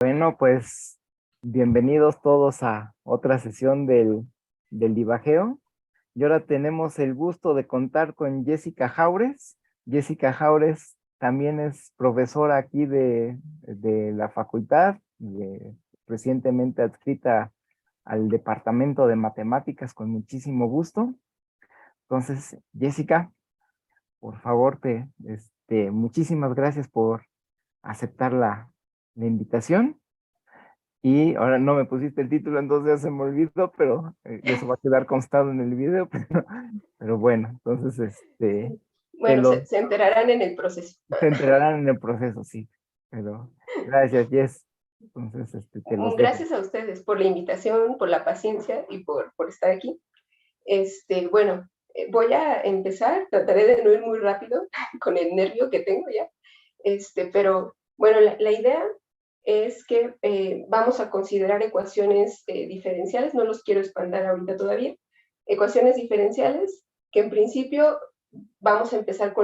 Bueno, pues bienvenidos todos a otra sesión del Divageo. Y ahora tenemos el gusto de contar con Jessica Jaures. Jessica Jaures también es profesora aquí de la facultad, recientemente adscrita al Departamento de Matemáticas con muchísimo gusto. Entonces, Jessica, por favor, muchísimas gracias por aceptar la invitación. Y ahora no me pusiste el título, entonces ya se me olvidó, pero eso va a quedar constado en el video. Pero bueno, entonces te Bueno, lo se enterarán en el proceso. se enterarán en el proceso, sí. Pero gracias, Jess. Entonces, te los dejo. Gracias a ustedes por la invitación, por la paciencia y por estar aquí. Bueno, voy a empezar, trataré de no ir muy rápido con el nervio que tengo ya. Pero bueno, la idea es que vamos a considerar ecuaciones diferenciales, no los quiero expandir ahorita todavía, ecuaciones diferenciales que en principio vamos a empezar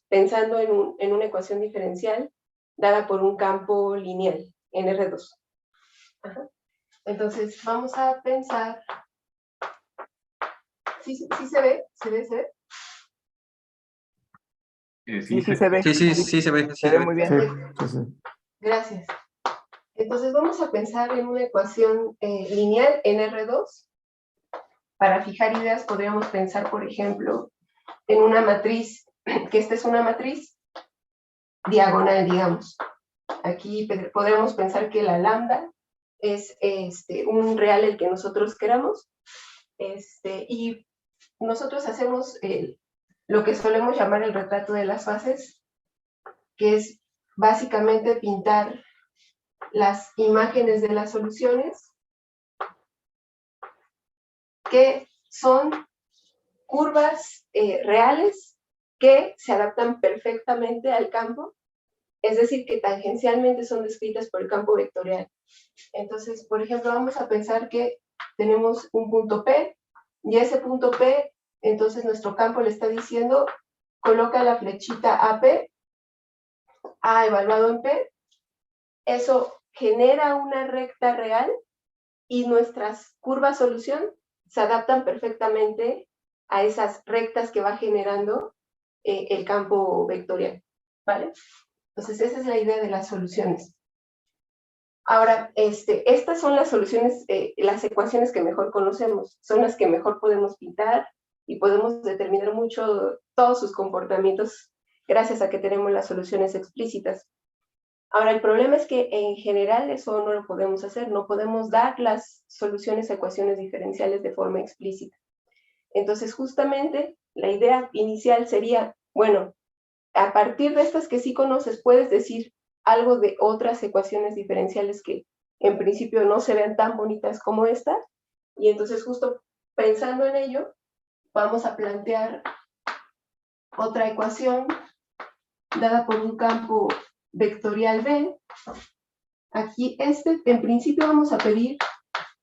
pensando en una ecuación diferencial dada por un campo lineal en R2. Ajá. Entonces vamos a pensar, ¿sí se ve? ¿Se ve? Sí, sí se ve. Sí se ve. Se ve muy bien. Sí. Gracias. Entonces vamos a pensar en una ecuación lineal en R2. Para fijar ideas podríamos pensar, por ejemplo, en una matriz, que esta es una matriz diagonal, digamos. Aquí podríamos pensar que la lambda es un real el que nosotros queramos, y nosotros hacemos lo que solemos llamar el retrato de las fases, que es básicamente pintar las imágenes de las soluciones, que son curvas reales que se adaptan perfectamente al campo, es decir, que tangencialmente son descritas por el campo vectorial. Entonces, por ejemplo, vamos a pensar que tenemos un punto P, y ese punto P, entonces nuestro campo le está diciendo, coloca la flechita AP, A evaluado en P, eso genera una recta real, y nuestras curvas solución se adaptan perfectamente a esas rectas que va generando el campo vectorial, ¿vale? Entonces, esa es la idea de las soluciones. Ahora, estas son las soluciones, las ecuaciones que mejor conocemos, son las que mejor podemos pintar y podemos determinar mucho todos sus comportamientos gracias a que tenemos las soluciones explícitas. Ahora, el problema es que en general eso no lo podemos hacer, no podemos dar las soluciones a ecuaciones diferenciales de forma explícita. Entonces, justamente, la idea inicial sería, bueno, a partir de estas que sí conoces, puedes decir algo de otras ecuaciones diferenciales que en principio no se vean tan bonitas como esta, y entonces justo pensando en ello, vamos a plantear otra ecuación dada por un campo vectorial B. Aquí en principio vamos a pedir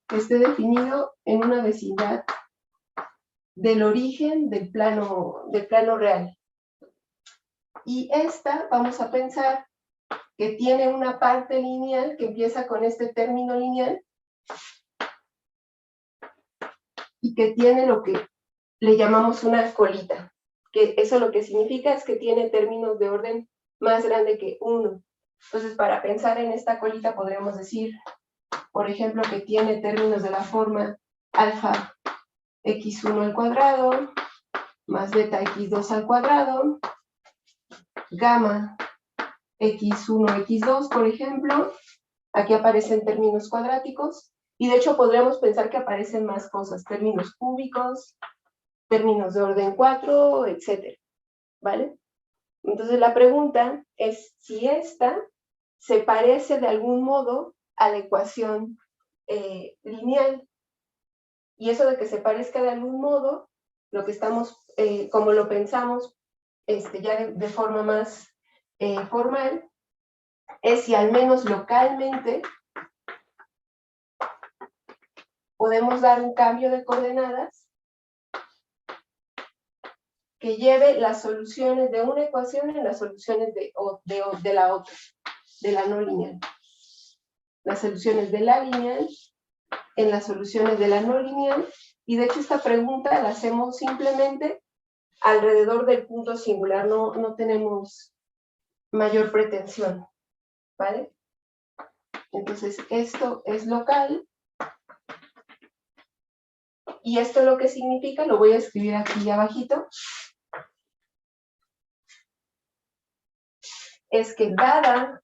que esté definido en una vecindad del origen del plano real. Y esta vamos a pensar que tiene una parte lineal que empieza con este término lineal y que tiene lo que le llamamos una colita, que eso lo que significa es que tiene términos de orden más grande que 1. Entonces, para pensar en esta colita podríamos decir, por ejemplo, que tiene términos de la forma alfa x1 al cuadrado más beta x2 al cuadrado, gamma x1, x2, por ejemplo. Aquí aparecen términos cuadráticos, y de hecho podríamos pensar que aparecen más cosas, términos cúbicos, términos de orden 4, etc. ¿Vale? Entonces la pregunta es si esta se parece de algún modo a la ecuación lineal. Y eso de que se parezca de algún modo, lo que estamos, como lo pensamos ya de forma más formal, es si al menos localmente podemos dar un cambio de coordenadas que lleve las soluciones de una ecuación en las soluciones de la otra, de la no lineal. las soluciones de la lineal, en las soluciones de la no lineal, y de hecho esta pregunta la hacemos simplemente alrededor del punto singular, no tenemos mayor pretensión, ¿vale? Entonces esto es local, y esto lo que significa, lo voy a escribir aquí abajito, es que dada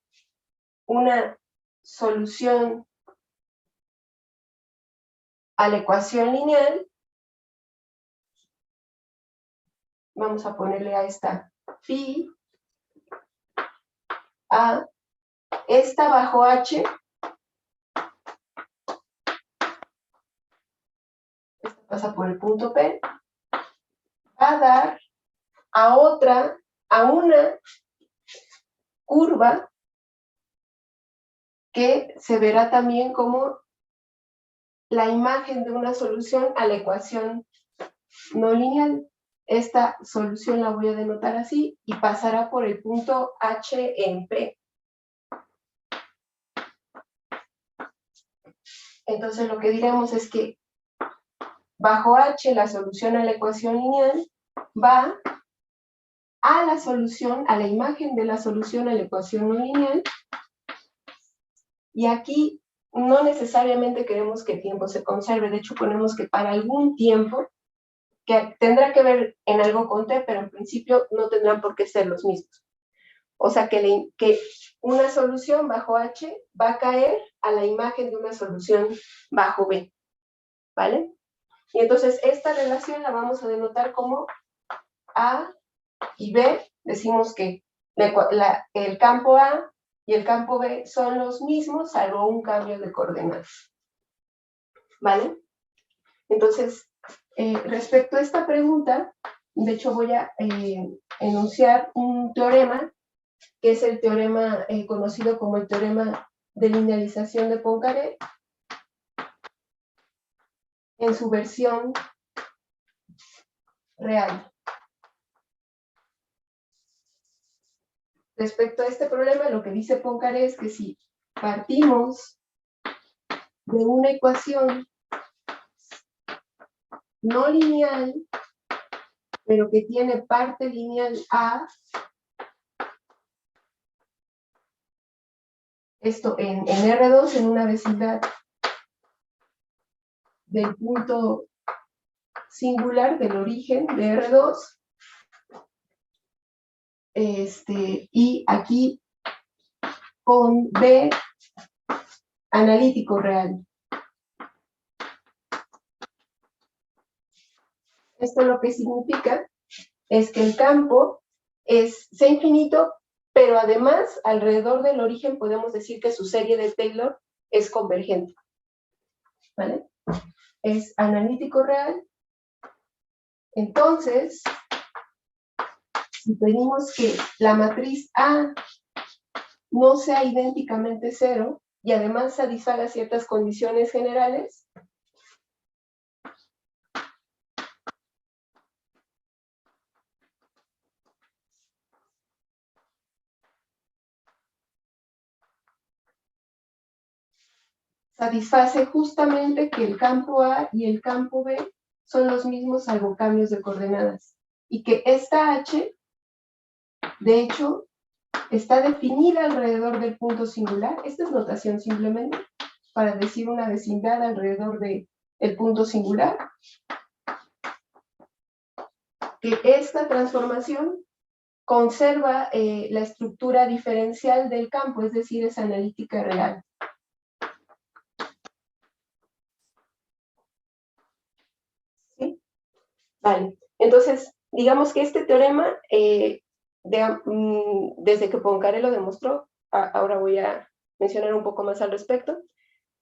una solución a la ecuación lineal, vamos a ponerle a esta phi, a esta bajo h, esta pasa por el punto P, va a dar a una curva que se verá también como la imagen de una solución a la ecuación no lineal. Esta solución la voy a denotar así y pasará por el punto H en P. Entonces lo que diremos es que bajo H la solución a la ecuación lineal va a la solución, a la imagen de la solución a la ecuación no lineal, y aquí no necesariamente queremos que el tiempo se conserve, de hecho ponemos que para algún tiempo, que tendrá que ver en algo con T, pero en principio no tendrán por qué ser los mismos. O sea que una solución bajo H va a caer a la imagen de una solución bajo B, ¿vale? Y entonces esta relación la vamos a denotar como A y B. Decimos que el campo A y el campo B son los mismos, salvo un cambio de coordenadas, ¿vale? Entonces, respecto a esta pregunta, de hecho voy a enunciar un teorema, que es el teorema conocido como el teorema de linealización de Poincaré, en su versión real. Respecto a este problema, lo que dice Poincaré es que si partimos de una ecuación no lineal, pero que tiene parte lineal A, esto en R2, en una vecindad del punto singular del origen de R2, y aquí con B analítico real. Esto lo que significa es que el campo es C infinito, pero además alrededor del origen podemos decir que su serie de Taylor es convergente, ¿vale? Es analítico real. Entonces, si pedimos que la matriz A no sea idénticamente cero y además satisfaga ciertas condiciones generales, satisface justamente que el campo A y el campo B son los mismos salvo cambios de coordenadas, y que esta H, de hecho, está definida alrededor del punto singular. Esta es notación simplemente para decir una vecindad alrededor del punto singular, que esta transformación conserva la estructura diferencial del campo, es decir, es analítica real. ¿Sí? Vale, entonces, digamos que este teorema, desde que Poincaré lo demostró, ahora voy a mencionar un poco más al respecto,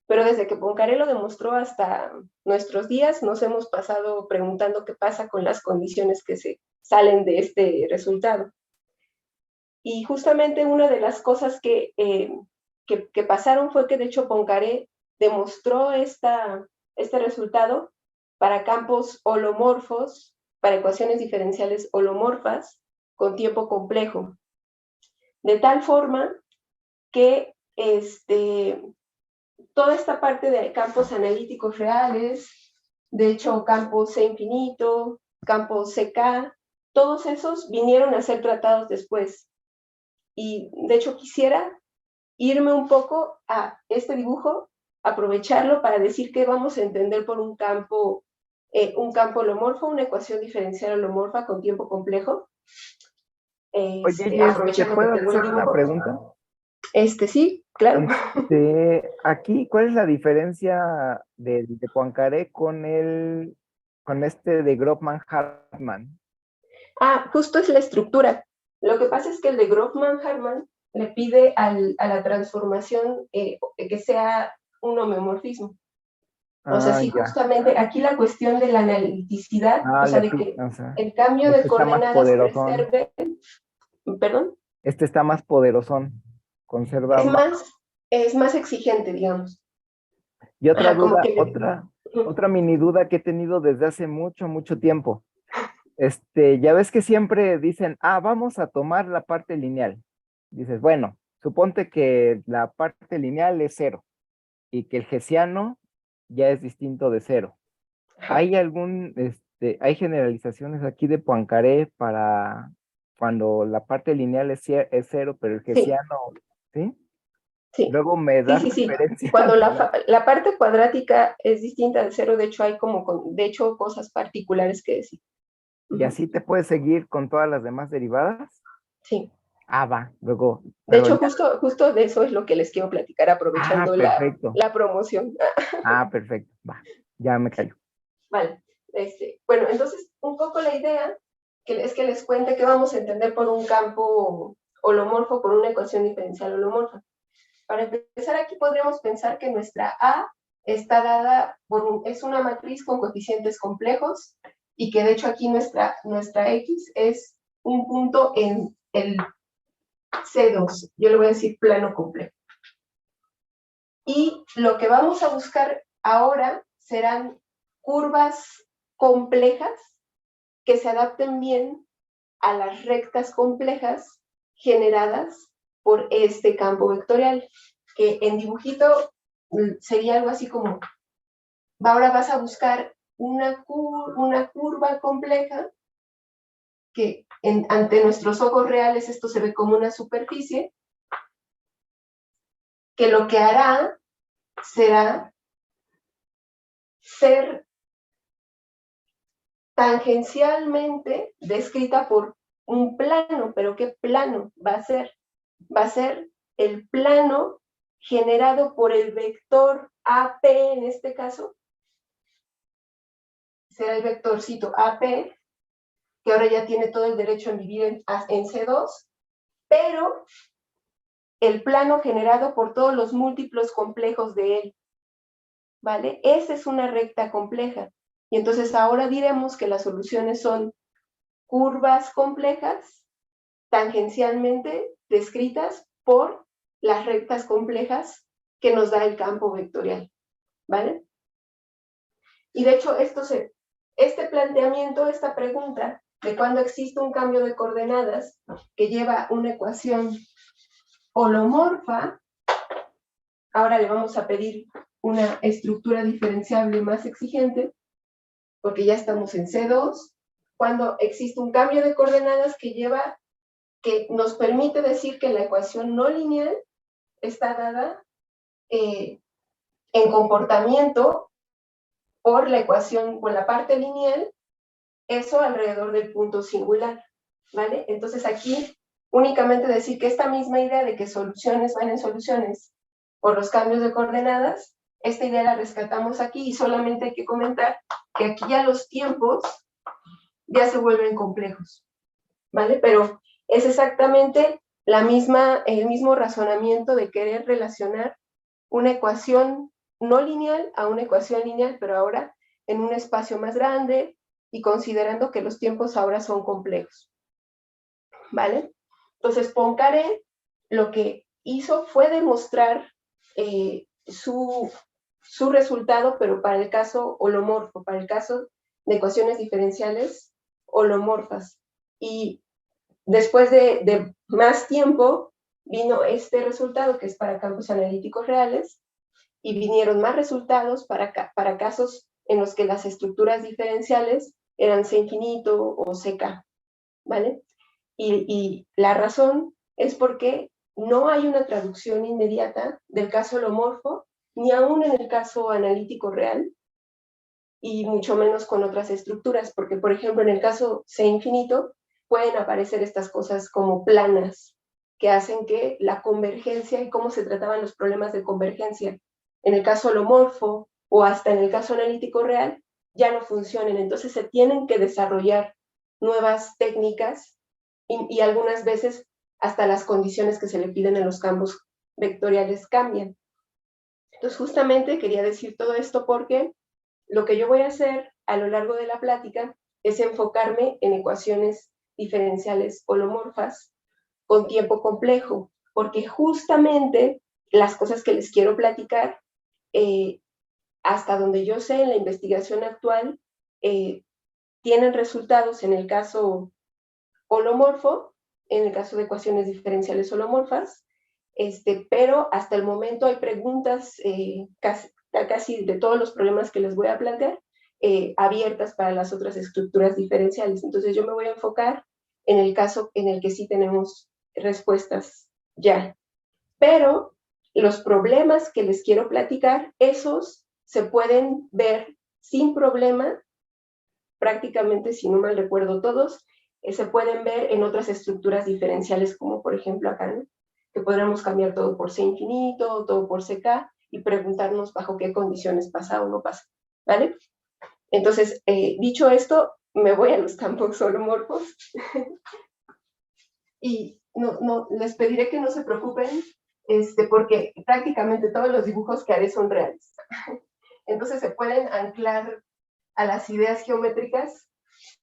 pero desde que Poincaré lo demostró hasta nuestros días, nos hemos pasado preguntando qué pasa con las condiciones que se salen de este resultado. Y justamente una de las cosas que pasaron fue que de hecho Poincaré demostró este resultado para campos holomorfos, para ecuaciones diferenciales holomorfas con tiempo complejo. De tal forma que toda esta parte de campos analíticos reales, de hecho campo C infinito, campo CK, todos esos vinieron a ser tratados después. Y de hecho quisiera irme un poco a este dibujo, aprovecharlo para decir que vamos a entender por un campo holomorfo, una ecuación diferencial holomorfa con tiempo complejo. Oye, Jess, ¿te Aprovechando que puedo tengo el hacer una dibujo. pregunta? Sí, claro. Aquí, ¿cuál es la diferencia de Poincaré con este de Grobman-Hartmann? Justo es la estructura. Lo que pasa es que el de Grobman-Hartmann le pide a la transformación que sea un homeomorfismo. O sea, sí, Ya. justamente aquí la cuestión de la analiticidad, o sea, de que O sea, el cambio de este está más coordenadas poderosón. preserve, perdón, Este está más poderosón. Conserva es más. más, es más exigente, digamos. Y otra Ajá, como duda, que otra mini duda que he tenido desde hace mucho, mucho tiempo. Ya ves que siempre dicen, vamos a tomar la parte lineal. Dices, bueno, suponte que la parte lineal es 0 y que el hessiano ya es distinto de 0. ¿Hay hay generalizaciones aquí de Poincaré para cuando la parte lineal es 0, pero el sí, hessiano, ¿sí? sí, Luego me sí, das sí, sí. referencia. Cuando la parte cuadrática es distinta de cero, de hecho hay de hecho, cosas particulares que decir. Y así te puedes seguir con todas las demás derivadas. Sí. Va, luego, De pero hecho, ya. justo de eso es lo que les quiero platicar aprovechando Perfecto. la promoción. Perfecto. Va, ya me callo. Vale. Bueno, entonces, un poco la idea es que les cuente que vamos a entender por un campo holomorfo, por una ecuación diferencial holomorfa. Para empezar, aquí podríamos pensar que nuestra A está dada es una matriz con coeficientes complejos y que de hecho aquí nuestra X es un punto en el C2. Yo le voy a decir plano complejo. Y lo que vamos a buscar ahora serán curvas complejas que se adapten bien a las rectas complejas generadas por este campo vectorial, que en dibujito sería algo así como, ahora vas a buscar una curva compleja que ante nuestros ojos reales esto se ve como una superficie, que lo que hará será ser tangencialmente descrita por un plano, pero ¿qué plano va a ser? Va a ser el plano generado por el vector AP en este caso, será el vectorcito AP, que ahora ya tiene todo el derecho a vivir en C2, pero el plano generado por todos los múltiplos complejos de él, ¿vale? Esa es una recta compleja. Y entonces ahora diremos que las soluciones son curvas complejas tangencialmente descritas por las rectas complejas que nos da el campo vectorial, ¿vale? Y de hecho, este planteamiento, esta pregunta de cuando existe un cambio de coordenadas que lleva una ecuación holomorfa, ahora le vamos a pedir una estructura diferenciable más exigente, porque ya estamos en C2, cuando existe un cambio de coordenadas que nos permite decir que la ecuación no lineal está dada en comportamiento por la ecuación, por la parte lineal, eso alrededor del punto singular, ¿vale? Entonces aquí únicamente decir que esta misma idea de que soluciones van en soluciones por los cambios de coordenadas, esta idea la rescatamos aquí y solamente hay que comentar que aquí ya los tiempos ya se vuelven complejos, ¿vale? Pero es exactamente el mismo razonamiento de querer relacionar una ecuación no lineal a una ecuación lineal, pero ahora en un espacio más grande y considerando que los tiempos ahora son complejos, ¿vale? Entonces, Poincaré lo que hizo fue demostrar su resultado, pero para el caso holomorfo, para el caso de ecuaciones diferenciales holomorfas. Y después de más tiempo vino este resultado que es para campos analíticos reales, y vinieron más resultados para casos en los que las estructuras diferenciales eran C infinito o CK, ¿vale? Y la razón es porque no hay una traducción inmediata del caso holomorfo, ni aún en el caso analítico real, y mucho menos con otras estructuras, porque por ejemplo en el caso C infinito pueden aparecer estas cosas como planas, que hacen que la convergencia y cómo se trataban los problemas de convergencia en el caso holomorfo o hasta en el caso analítico real ya no funcionen. Entonces se tienen que desarrollar nuevas técnicas y algunas veces hasta las condiciones que se le piden en los campos vectoriales cambian. Entonces justamente quería decir todo esto porque lo que yo voy a hacer a lo largo de la plática es enfocarme en ecuaciones diferenciales holomorfas con tiempo complejo, porque justamente las cosas que les quiero platicar, hasta donde yo sé en la investigación actual, tienen resultados en el caso holomorfo, en el caso de ecuaciones diferenciales holomorfas, pero hasta el momento hay preguntas casi de todos los problemas que les voy a plantear, abiertas para las otras estructuras diferenciales. Entonces yo me voy a enfocar en el caso en el que sí tenemos respuestas ya. Pero los problemas que les quiero platicar, esos se pueden ver sin problema, prácticamente, si no mal recuerdo todos, se pueden ver en otras estructuras diferenciales, como por ejemplo acá, ¿no? Que podremos cambiar todo por C infinito, todo por CK, y preguntarnos bajo qué condiciones pasa o no pasa, ¿vale? Entonces, dicho esto, me voy a los campos holomorfos y no, les pediré que no se preocupen, porque prácticamente todos los dibujos que haré son reales. Entonces se pueden anclar a las ideas geométricas,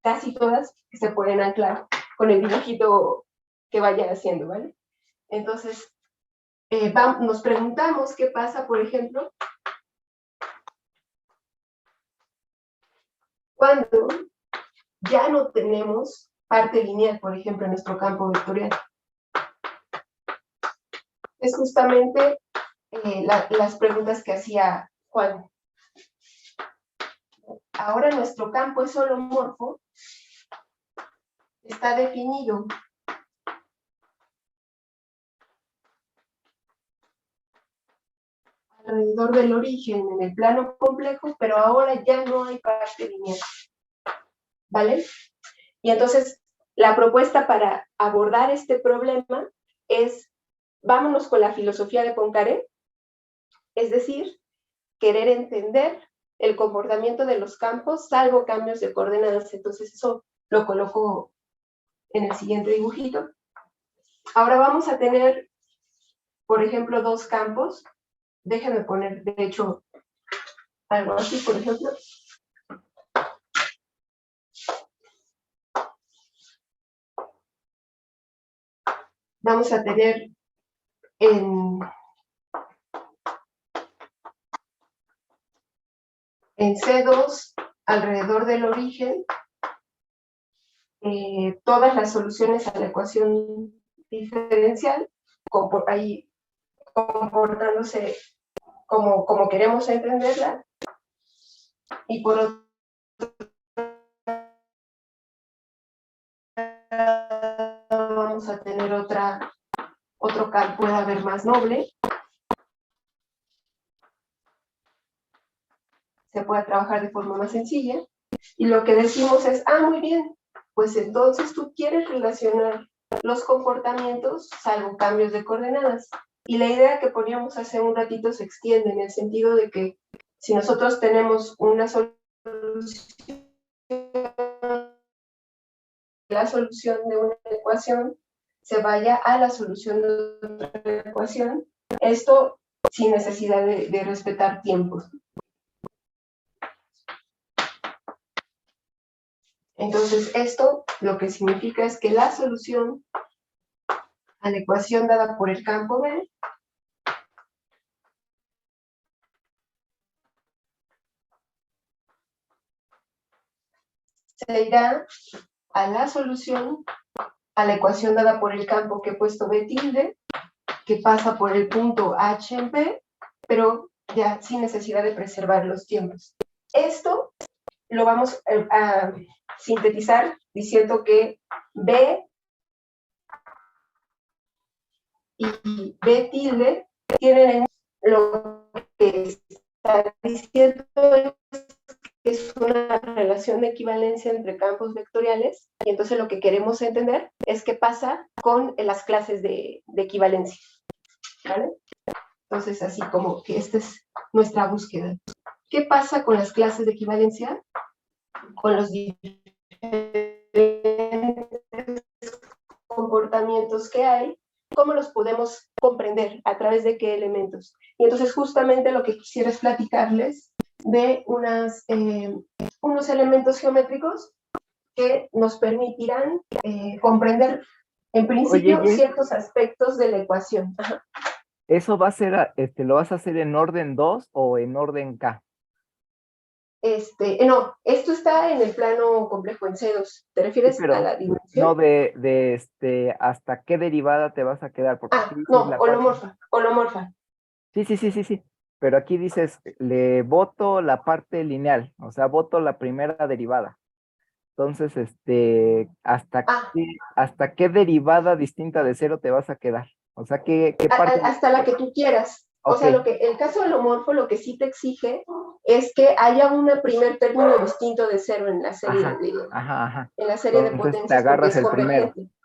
casi todas se pueden anclar con el dibujito que vaya haciendo, ¿vale? Entonces, nos preguntamos qué pasa, por ejemplo, cuando ya no tenemos parte lineal, por ejemplo, en nuestro campo vectorial. Es justamente las preguntas que hacía Juan. Ahora nuestro campo es holomorfo, está definido alrededor del origen en el plano complejo, pero ahora ya no hay parte lineal, ¿vale? Y entonces la propuesta para abordar este problema es, vámonos con la filosofía de Poincaré, es decir, querer entender el comportamiento de los campos salvo cambios de coordenadas. Entonces eso lo coloco en el siguiente dibujito. Ahora vamos a tener, por ejemplo, dos campos. Déjenme poner, de hecho, algo así, por ejemplo. Vamos a tener en C2, alrededor del origen, todas las soluciones a la ecuación diferencial, ahí comportándose como queremos entenderla, y por otro lado vamos a tener otro campo, puede haber más noble, se puede trabajar de forma más sencilla, y lo que decimos es, muy bien, pues entonces tú quieres relacionar los comportamientos salvo cambios de coordenadas. Y la idea que poníamos hace un ratito se extiende en el sentido de que si nosotros tenemos una solución, la solución de una ecuación se vaya a la solución de otra ecuación, esto sin necesidad de respetar tiempos. Entonces, esto lo que significa es que la solución a la ecuación dada por el campo B se irá a la solución a la ecuación dada por el campo que he puesto B tilde, que pasa por el punto H en P, pero ya sin necesidad de preservar los tiempos. Esto lo vamos a sintetizar diciendo que B y B tilde tienen lo que está diciendo es una relación de equivalencia entre campos vectoriales, y entonces lo que queremos entender es qué pasa con las clases de equivalencia, ¿vale? Entonces, así como que esta es nuestra búsqueda. ¿Qué pasa con las clases de equivalencia? Con los diferentes comportamientos que hay, ¿cómo los podemos comprender? ¿A través de qué elementos? Y entonces justamente lo que quisiera es platicarles de unos elementos geométricos que nos permitirán comprender, en principio, Oye, Jess, ciertos aspectos de la ecuación. Ajá. ¿eso va a ser, lo vas a hacer en orden 2 o en orden K? No, esto está en el plano complejo en C2. ¿Te Sí, refieres a pero la no dimensión? hasta qué derivada te vas a quedar, porque aquí Ah, dices no, la parte. holomorfa, holomorfa. Sí, sí, sí, sí, sí. Pero aquí dices, le voto la parte lineal, o sea, voto la primera derivada. Entonces, Ah, ¿hasta qué derivada distinta de cero te vas a quedar? O sea, ¿qué parte? hasta la que tú quieras. O Ok, sea, el caso holomorfo lo que sí te exige es que haya un primer término distinto de cero ajá, ajá, ajá. en la serie de Entonces te potencias porque agarras es el primero. convergente.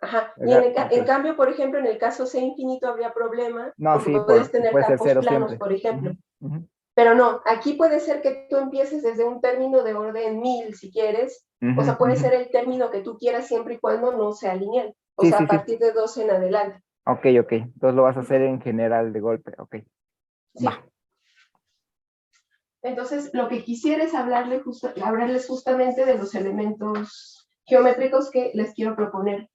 Ajá. Y Ok. en cambio, por ejemplo, en el caso C infinito habría problema No, porque sí, puedes tener puede ser campos cero planos, siempre. por ejemplo. Ujú, ujú, Pero no, aquí puede ser que tú empieces desde un término de orden 1000, si quieres. O ujú, sea, puede ujú. ser el término que tú quieras siempre y cuando no sea lineal. O Sí, sea, sí, a sí. partir de 2 en adelante. Ok, ok. Entonces lo vas a hacer en general de golpe. Ok, Sí. va. Entonces, lo que quisiera es hablarles justamente de los elementos geométricos que les quiero proponer,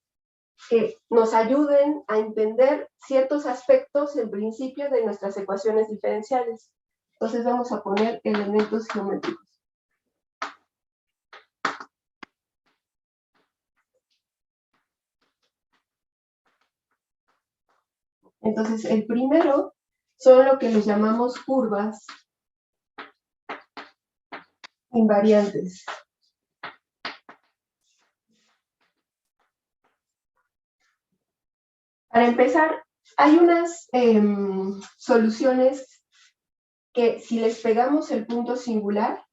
que nos ayuden a entender ciertos aspectos, en principio, de nuestras ecuaciones diferenciales. Entonces, vamos a poner elementos geométricos. Entonces, el primero son lo que les llamamos curvas invariantes. Para empezar, hay unas soluciones que si les pegamos el punto singular,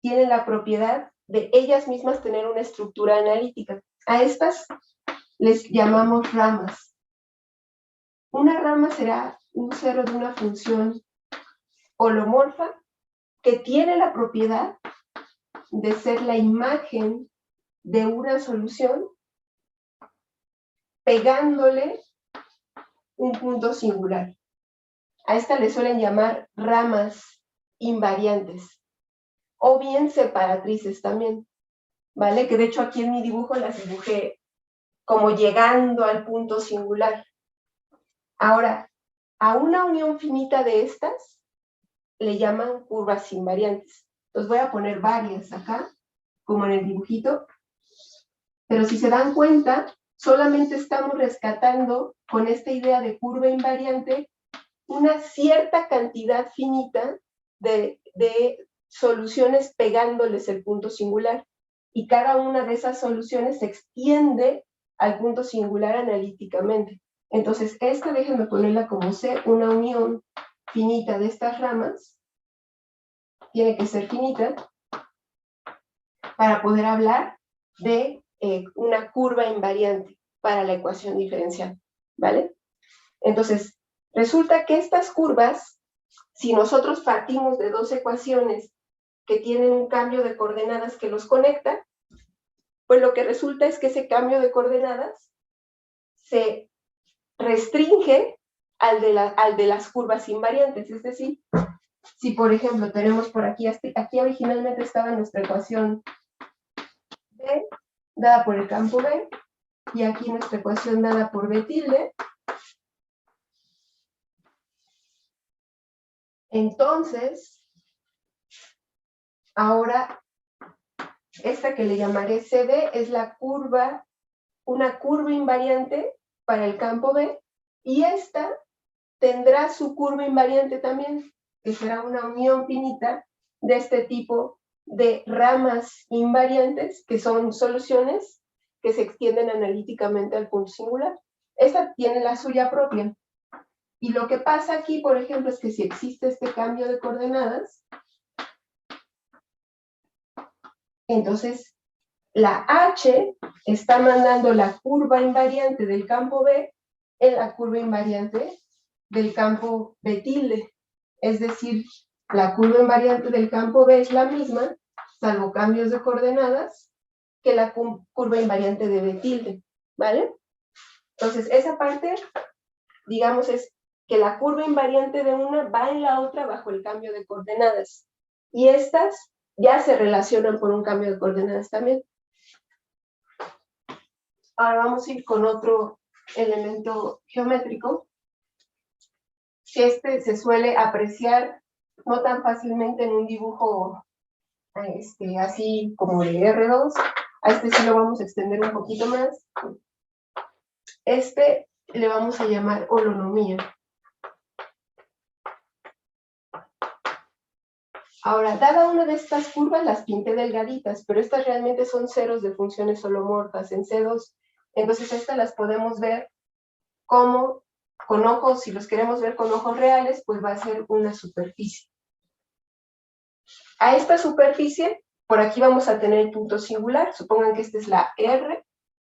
tienen la propiedad de ellas mismas tener una estructura analítica. A estas les llamamos ramas. Una rama será un cero de una función holomorfa que tiene la propiedad de ser la imagen de una solución pegándole un punto singular. A esta le suelen llamar ramas invariantes o bien separatrices también, ¿vale? Que de hecho aquí en mi dibujo las dibujé como llegando al punto singular. Ahora, a una unión finita de estas le llaman curvas invariantes. Entonces voy a poner varias acá, como en el dibujito, pero si se dan cuenta, solamente estamos rescatando con esta idea de curva invariante una cierta cantidad finita de soluciones pegándoles el punto singular. Y cada una de esas soluciones se extiende al punto singular analíticamente. Entonces, esta déjenme ponerla como C, una unión finita de estas ramas, tiene que ser finita, para poder hablar de una curva invariante para la ecuación diferencial, ¿vale? Entonces, resulta que estas curvas, si nosotros partimos de dos ecuaciones que tienen un cambio de coordenadas que los conecta, pues lo que resulta es que ese cambio de coordenadas se restringe al de las curvas invariantes. Es decir, si por ejemplo tenemos por aquí, aquí originalmente estaba nuestra ecuación B, dada por el campo B, y aquí nuestra ecuación dada por B tilde, entonces, ahora, esta que le llamaré CD es la curva, una curva invariante para el campo B, y esta tendrá su curva invariante también, que será una unión finita de este tipo de ramas invariantes, que son soluciones que se extienden analíticamente al punto singular. Esta tiene la suya propia. Y lo que pasa aquí, por ejemplo, es que si existe este cambio de coordenadas, entonces la H está mandando la curva invariante del campo B en la curva invariante del campo B tilde. Es decir, la curva invariante del campo B es la misma, salvo cambios de coordenadas, que la curva invariante de B tilde, ¿vale? Entonces, esa parte, digamos, es que la curva invariante de una va en la otra bajo el cambio de coordenadas. Y estas ya se relacionan por un cambio de coordenadas también. Ahora vamos a ir con otro elemento geométrico, que este se suele apreciar no tan fácilmente en un dibujo así como de R2. A este sí lo vamos a extender un poquito más. Este le vamos a llamar holonomía. Ahora, dada una de estas curvas, las pinté delgaditas, pero estas realmente son ceros de funciones holomorfas en C2. Entonces, estas las podemos ver como con ojos, si los queremos ver con ojos reales, pues va a ser una superficie. A esta superficie, por aquí vamos a tener el punto singular. Supongan que esta es la R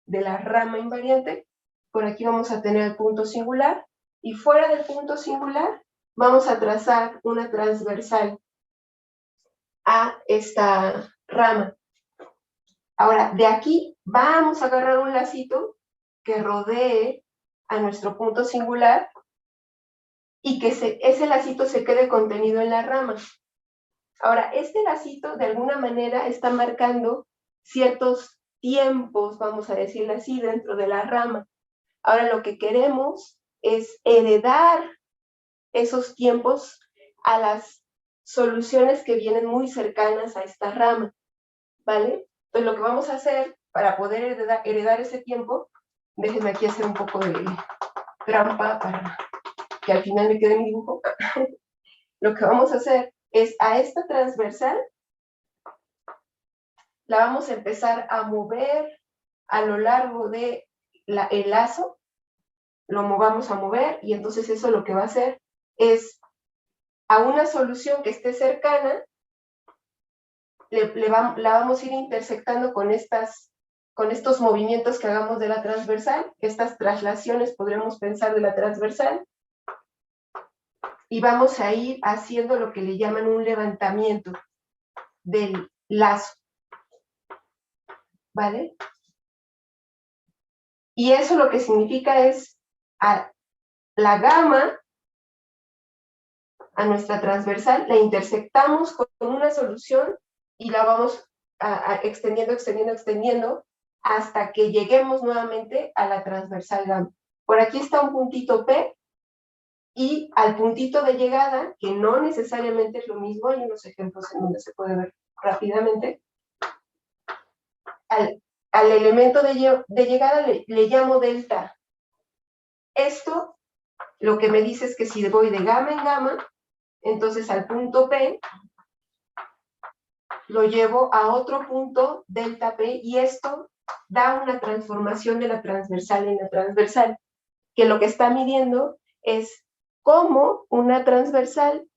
de la rama invariante. Por aquí vamos a tener el punto singular. Y fuera del punto singular, vamos a trazar una transversal a esta rama. Ahora, de aquí vamos a agarrar un lacito que rodee a nuestro punto singular y que ese lacito se quede contenido en la rama. Ahora, este lacito de alguna manera está marcando ciertos tiempos, vamos a decirlo así, dentro de la rama. Ahora lo que queremos es heredar esos tiempos a las soluciones que vienen muy cercanas a esta rama, ¿vale? Entonces lo que vamos a hacer para poder heredar ese tiempo, déjenme aquí hacer un poco de trampa para que al final me quede mi dibujo. Lo que vamos a hacer es a esta transversal la vamos a empezar a mover a lo largo de el lazo, lo vamos a mover y entonces eso lo que va a hacer es a una solución que esté cercana, la vamos a ir intersectando con estos movimientos que hagamos de la transversal, estas traslaciones podremos pensar de la transversal, y vamos a ir haciendo lo que le llaman un levantamiento del lazo, ¿vale? Y eso lo que significa es a la gama, a nuestra transversal, la intersectamos con una solución y la vamos extendiendo, extendiendo, extendiendo, hasta que lleguemos nuevamente a la transversal gamma. Por aquí está un puntito P, y al puntito de llegada, que no necesariamente es lo mismo, hay unos ejemplos en donde se puede ver rápidamente, al elemento de llegada le llamo delta. Esto lo que me dice es que si voy de gama en gama, entonces al punto P lo llevo a otro punto delta P, y esto da una transformación de la transversal en la transversal, que lo que está midiendo es cómo una transversal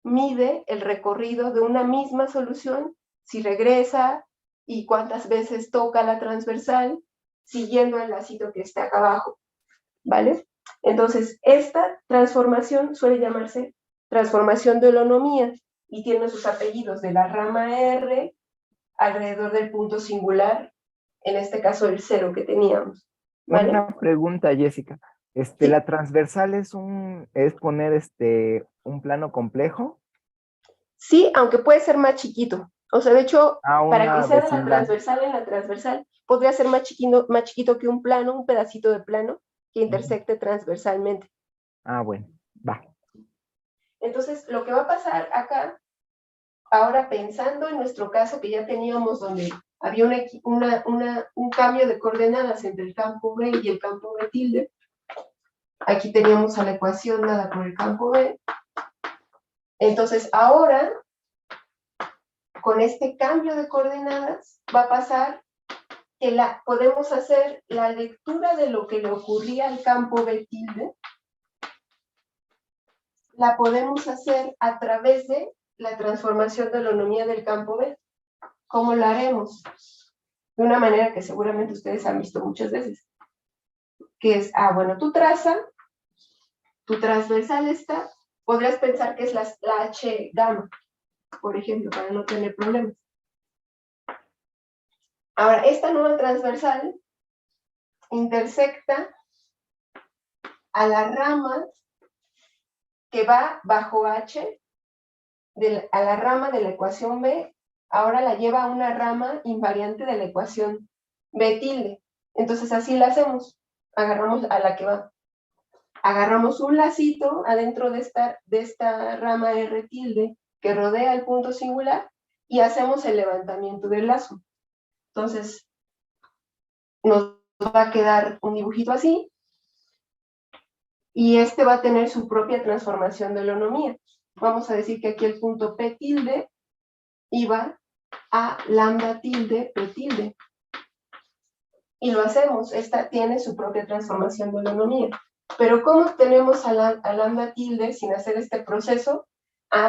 mide el recorrido de una misma solución, si regresa y cuántas veces toca la transversal, siguiendo el lacito que está acá abajo, ¿vale? Entonces, esta transformación suele llamarse transformación de holonomía y tiene sus apellidos de la rama R alrededor del punto singular, en este caso el cero que teníamos, ¿vale? Una pregunta, Jessica. Sí. ¿La transversal es poner un plano complejo? Sí, aunque puede ser más chiquito. O sea, de hecho, para que Una sea de la vecindad. transversal en la transversal, podría ser más chiquito que un plano, un pedacito de plano que intersecte transversalmente. Ah, bueno, va. Entonces, lo que va a pasar acá, ahora pensando en nuestro caso que ya teníamos donde había un cambio de coordenadas entre el campo B y el campo B tilde, aquí teníamos a la ecuación dada por el campo B, Entonces, ahora, con este cambio de coordenadas, va a pasar que podemos hacer la lectura de lo que le ocurría al campo B tilde, la podemos hacer a través de la transformación de la holonomía del campo B. ¿Cómo lo haremos? De una manera que seguramente ustedes han visto muchas veces, que es, bueno, tu transversal está, podrías pensar que es la H gamma, por ejemplo, para no tener problemas. Ahora, esta nueva transversal intersecta a la rama que va bajo H, a la rama de la ecuación B, ahora la lleva a una rama invariante de la ecuación B tilde. Entonces así la hacemos, agarramos a la que va. Agarramos un lacito adentro de esta rama R tilde que rodea el punto singular y hacemos el levantamiento del lazo. Entonces, nos va a quedar un dibujito así, y este va a tener su propia transformación de holonomía. Vamos a decir que aquí el punto P tilde iba a lambda tilde P tilde. Y lo hacemos, esta tiene su propia transformación de holonomía. Pero ¿cómo obtenemos a lambda tilde sin hacer este proceso?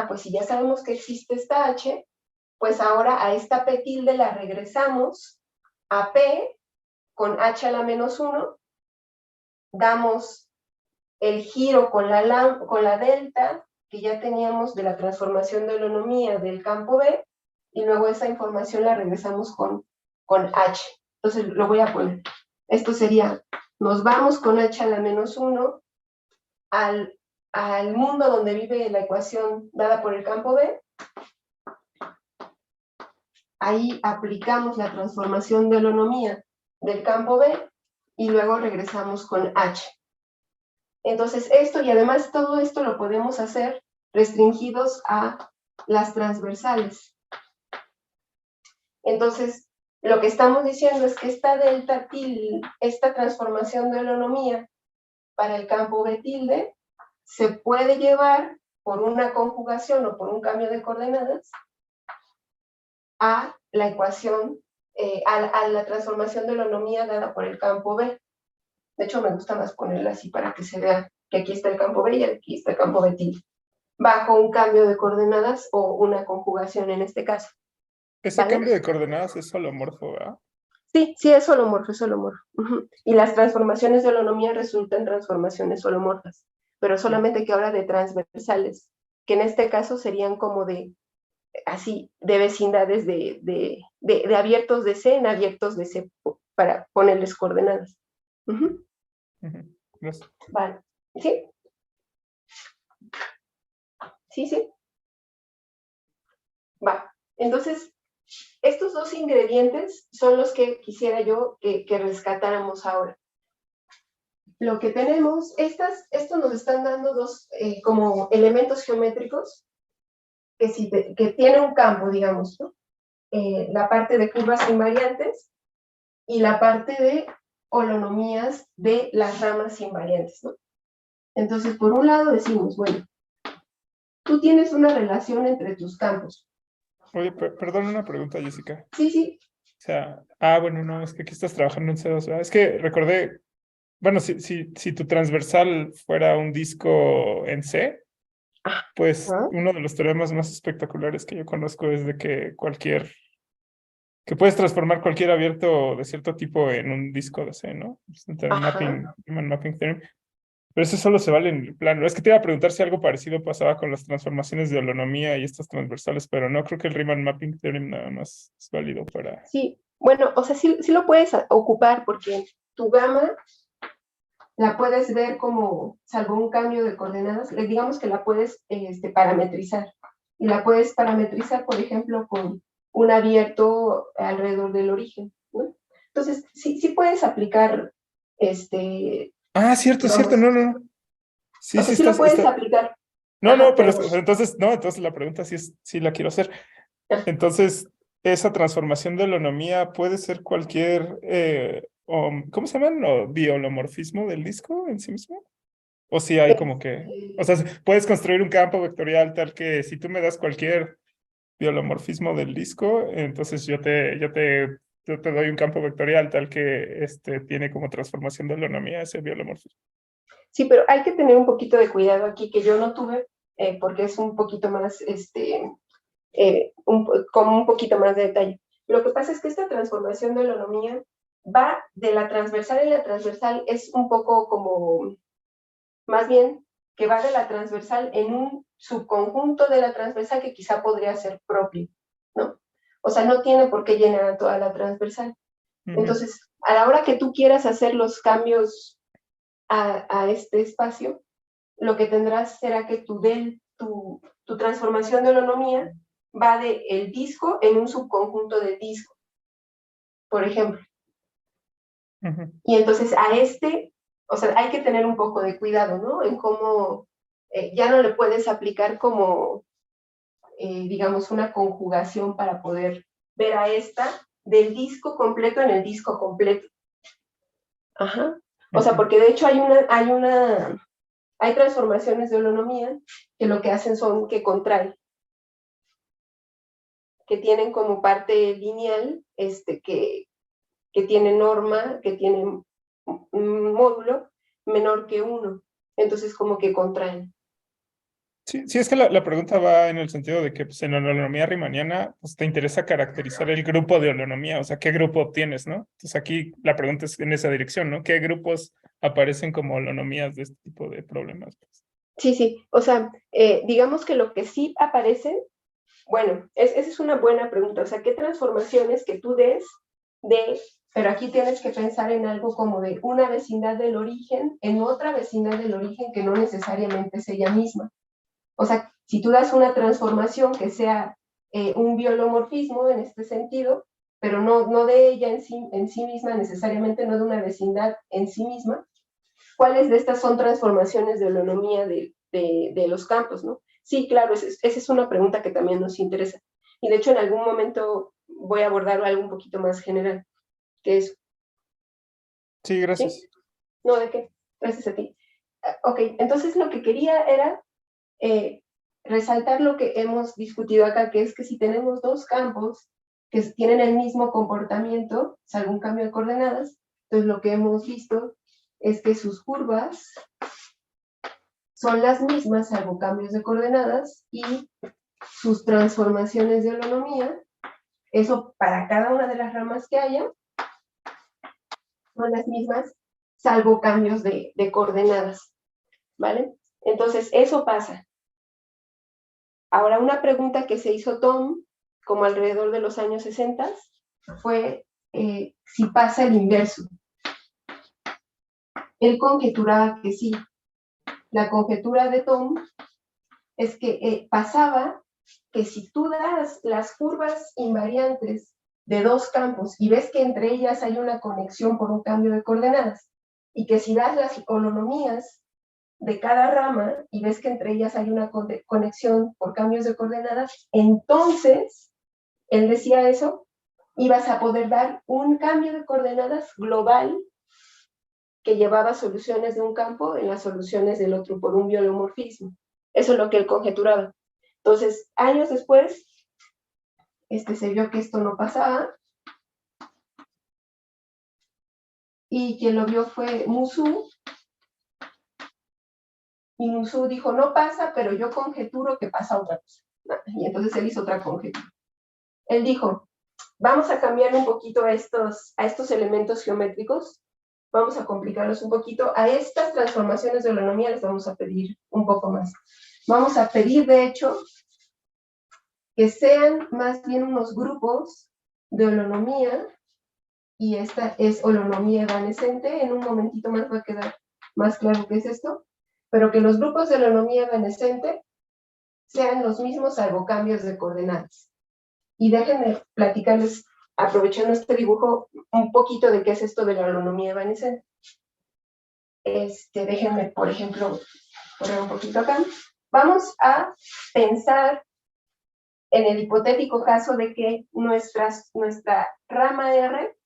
Pues si ya sabemos que existe esta H, pues ahora a esta P tilde la regresamos a P con H a la menos 1, damos el giro con la delta que ya teníamos de la transformación de holonomía del campo B, y luego esa información la regresamos con H. Entonces lo voy a poner. Esto sería, nos vamos con H a la menos 1 al mundo donde vive la ecuación dada por el campo B. Ahí aplicamos la transformación de holonomía del campo B y luego regresamos con H. Entonces esto, y además todo esto lo podemos hacer restringidos a las transversales. Entonces, lo que estamos diciendo es que esta delta tilde, esta transformación de holonomía para el campo B tilde, se puede llevar por una conjugación o por un cambio de coordenadas a la ecuación, a la transformación de holonomía dada por el campo B. De hecho, me gusta más ponerla así para que se vea que aquí está el campo B y aquí está el campo B tilde, bajo un cambio de coordenadas o una conjugación en este caso. Ese ¿Vale? cambio de coordenadas es holomorfo, ¿verdad? Sí, es holomorfo, es holomorfo. Y las transformaciones de holonomía resultan transformaciones holomorfas, pero solamente que habla de transversales, que en este caso serían como de vecindades de abiertos de C en abiertos de C, para ponerles coordenadas. Gracias. Vale. ¿Sí? Sí. Va. Entonces, estos dos ingredientes son los que quisiera yo que rescatáramos ahora. Lo que tenemos, estos nos están dando dos como elementos geométricos que tiene un campo, digamos, ¿no? La parte de curvas invariantes y la parte de holonomías de las ramas invariantes, ¿no? Entonces, por un lado decimos, bueno, tú tienes una relación entre tus campos. Oye, perdón, una pregunta, Jessica. Sí. O sea, bueno, no, es que aquí estás trabajando en C2, ¿verdad? Es que recordé, bueno, si tu transversal fuera un disco en C, pues uno de los teoremas más espectaculares que yo conozco es de que puedes transformar cualquier abierto de cierto tipo en un disco de C, ¿no? Es un Riemann Mapping Theorem. Pero eso solo se vale en el plano. Es que te iba a preguntar si algo parecido pasaba con las transformaciones de holonomía y estas transversales, pero no, creo que el Riemann Mapping Theorem nada más es válido para... Sí, bueno, o sea, sí lo puedes ocupar porque tu gamma la puedes ver como, salvo un cambio de coordenadas, digamos que la puedes parametrizar. Y la puedes parametrizar, por ejemplo, con un abierto alrededor del origen, ¿no? Entonces, sí puedes aplicar cierto, no. Sí, sí lo puedes aplicar. No, pero entonces la pregunta sí la quiero hacer. Entonces, esa transformación de holonomía puede ser cualquier, ¿cómo se llama? ¿Biholomorfismo del disco en sí mismo? O si hay como que, o sea, puedes construir un campo vectorial tal que si tú me das cualquier biolomorfismo del disco, entonces yo te doy un campo vectorial tal que tiene como transformación de holonomía ese biolomorfismo. Sí, pero hay que tener un poquito de cuidado aquí, que yo no tuve, porque es un poquito más, como un poquito más de detalle. Lo que pasa es que esta transformación de holonomía va de la transversal, y la transversal es un poco como, más bien, que va de la transversal en un subconjunto de la transversal que quizá podría ser propio, ¿no? O sea, no tiene por qué llenar a toda la transversal. Entonces, a la hora que tú quieras hacer los cambios a este espacio, lo que tendrás será que tu transformación de holonomía va de el disco en un subconjunto del disco, por ejemplo. Y entonces o sea, hay que tener un poco de cuidado, ¿no? En cómo ya no le puedes aplicar como, digamos, una conjugación para poder ver a esta del disco completo en el disco completo. Ajá. O sea, porque de hecho hay transformaciones de holonomía que lo que hacen son que contraen, que tienen como parte lineal, que tiene norma, que tiene un módulo menor que 1. Entonces, como que contraen. Sí, sí, es que la pregunta va en el sentido de que pues, en la holonomía riemanniana pues, te interesa caracterizar el grupo de holonomía, o sea, ¿qué grupo obtienes, no? Entonces aquí la pregunta es en esa dirección, ¿no? ¿Qué grupos aparecen como holonomías de este tipo de problemas? Pues? Sí, sí, o sea, digamos que lo que sí aparece, bueno, esa es una buena pregunta, o sea, ¿qué transformaciones que tú des pero aquí tienes que pensar en algo como de una vecindad del origen en otra vecindad del origen que no necesariamente es ella misma? O sea, si tú das una transformación que sea un biolomorfismo en este sentido, pero no de ella en sí misma necesariamente, no de una vecindad en sí misma, ¿cuáles de estas son transformaciones de holonomía de los campos, no? Sí, claro, esa es una pregunta que también nos interesa. Y de hecho en algún momento voy a abordar algo un poquito más general, que es... Sí, gracias. ¿Sí? No, ¿de qué? Gracias a ti. Ok, entonces lo que quería era resaltar lo que hemos discutido acá, que es que si tenemos dos campos que tienen el mismo comportamiento, salvo un cambio de coordenadas, entonces lo que hemos visto es que sus curvas son las mismas, salvo cambios de coordenadas, y sus transformaciones de holonomía, eso para cada una de las ramas que haya, son las mismas, salvo cambios de coordenadas, ¿vale? Entonces, eso pasa. Ahora, una pregunta que se hizo Tom, como alrededor de los años 60, fue si pasa el inverso. Él conjeturaba que sí. La conjetura de Tom es que pasaba que si tú das las curvas invariantes de dos campos y ves que entre ellas hay una conexión por un cambio de coordenadas, y que si das las holonomías de cada rama y ves que entre ellas hay una conexión por cambios de coordenadas, entonces, él decía eso, ibas a poder dar un cambio de coordenadas global que llevaba soluciones de un campo en las soluciones del otro por un biolomorfismo. Eso es lo que él conjeturaba. Entonces, años después, se vio que esto no pasaba, y quien lo vio fue Musu, y Musu dijo, no pasa, pero yo conjeturo que pasa otra cosa. Y entonces él hizo otra conjetura. Él dijo, vamos a cambiar un poquito a estos elementos geométricos, vamos a complicarlos un poquito, a estas transformaciones de holonomía les vamos a pedir un poco más. Vamos a pedir, de hecho, que sean más bien unos grupos de holonomía, y esta es holonomía evanescente. En un momentito más va a quedar más claro qué es esto, pero que los grupos de holonomía evanescente sean los mismos salvo cambios de coordenadas. Y déjenme platicarles, aprovechando este dibujo, un poquito de qué es esto de la holonomía evanescente. Déjenme, por ejemplo, poner un poquito acá. Vamos a pensar en el hipotético caso de que nuestra rama R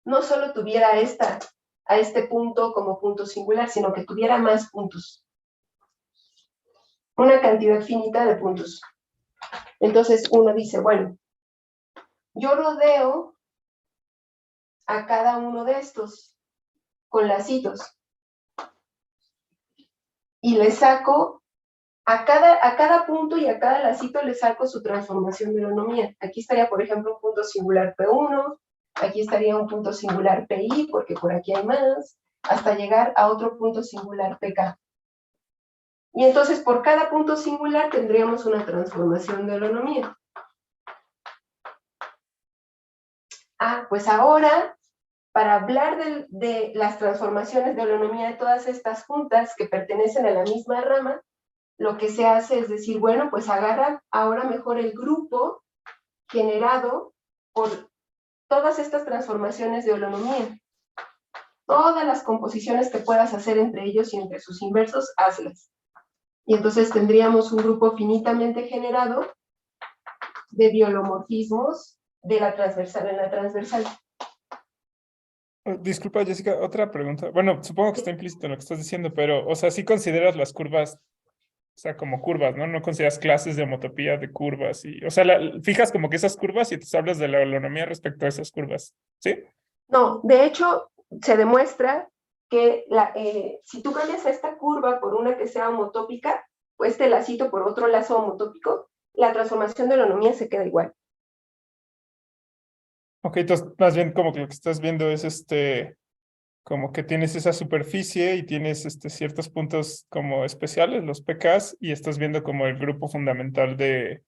no solo tuviera esta a este punto como punto singular, sino que tuviera más puntos. Una cantidad finita de puntos. Entonces uno dice, bueno, yo rodeo a cada uno de estos con lacitos y le saco a cada punto y a cada lacito le saco su transformación de holonomía. Aquí estaría, por ejemplo, un punto singular P1, aquí estaría un punto singular PI, porque por aquí hay más, hasta llegar a otro punto singular PK. Y entonces por cada punto singular tendríamos una transformación de holonomía. Pues ahora, para hablar de las transformaciones de holonomía de todas estas juntas que pertenecen a la misma rama, lo que se hace es decir, bueno, pues agarra ahora mejor el grupo generado por todas estas transformaciones de holonomía. Todas las composiciones que puedas hacer entre ellos y entre sus inversos, hazlas. Y entonces tendríamos un grupo finitamente generado de biolomorfismos de la transversal en la transversal. Disculpa, Jessica, otra pregunta. Bueno, supongo que está implícito en lo que estás diciendo, pero, o sea, sí consideras las curvas, o sea, como curvas, ¿no? No consideras clases de homotopía de curvas y, o sea, fijas como que esas curvas y te hablas de la holonomía respecto a esas curvas, ¿sí? No, de hecho, se demuestra que si tú cambias a esta curva por una que sea homotópica, o este lacito por otro lazo homotópico, la transformación de holonomía se queda igual. Ok, entonces más bien como que lo que estás viendo es como que tienes esa superficie y tienes ciertos puntos como especiales, los PKs, y estás viendo como el grupo fundamental de,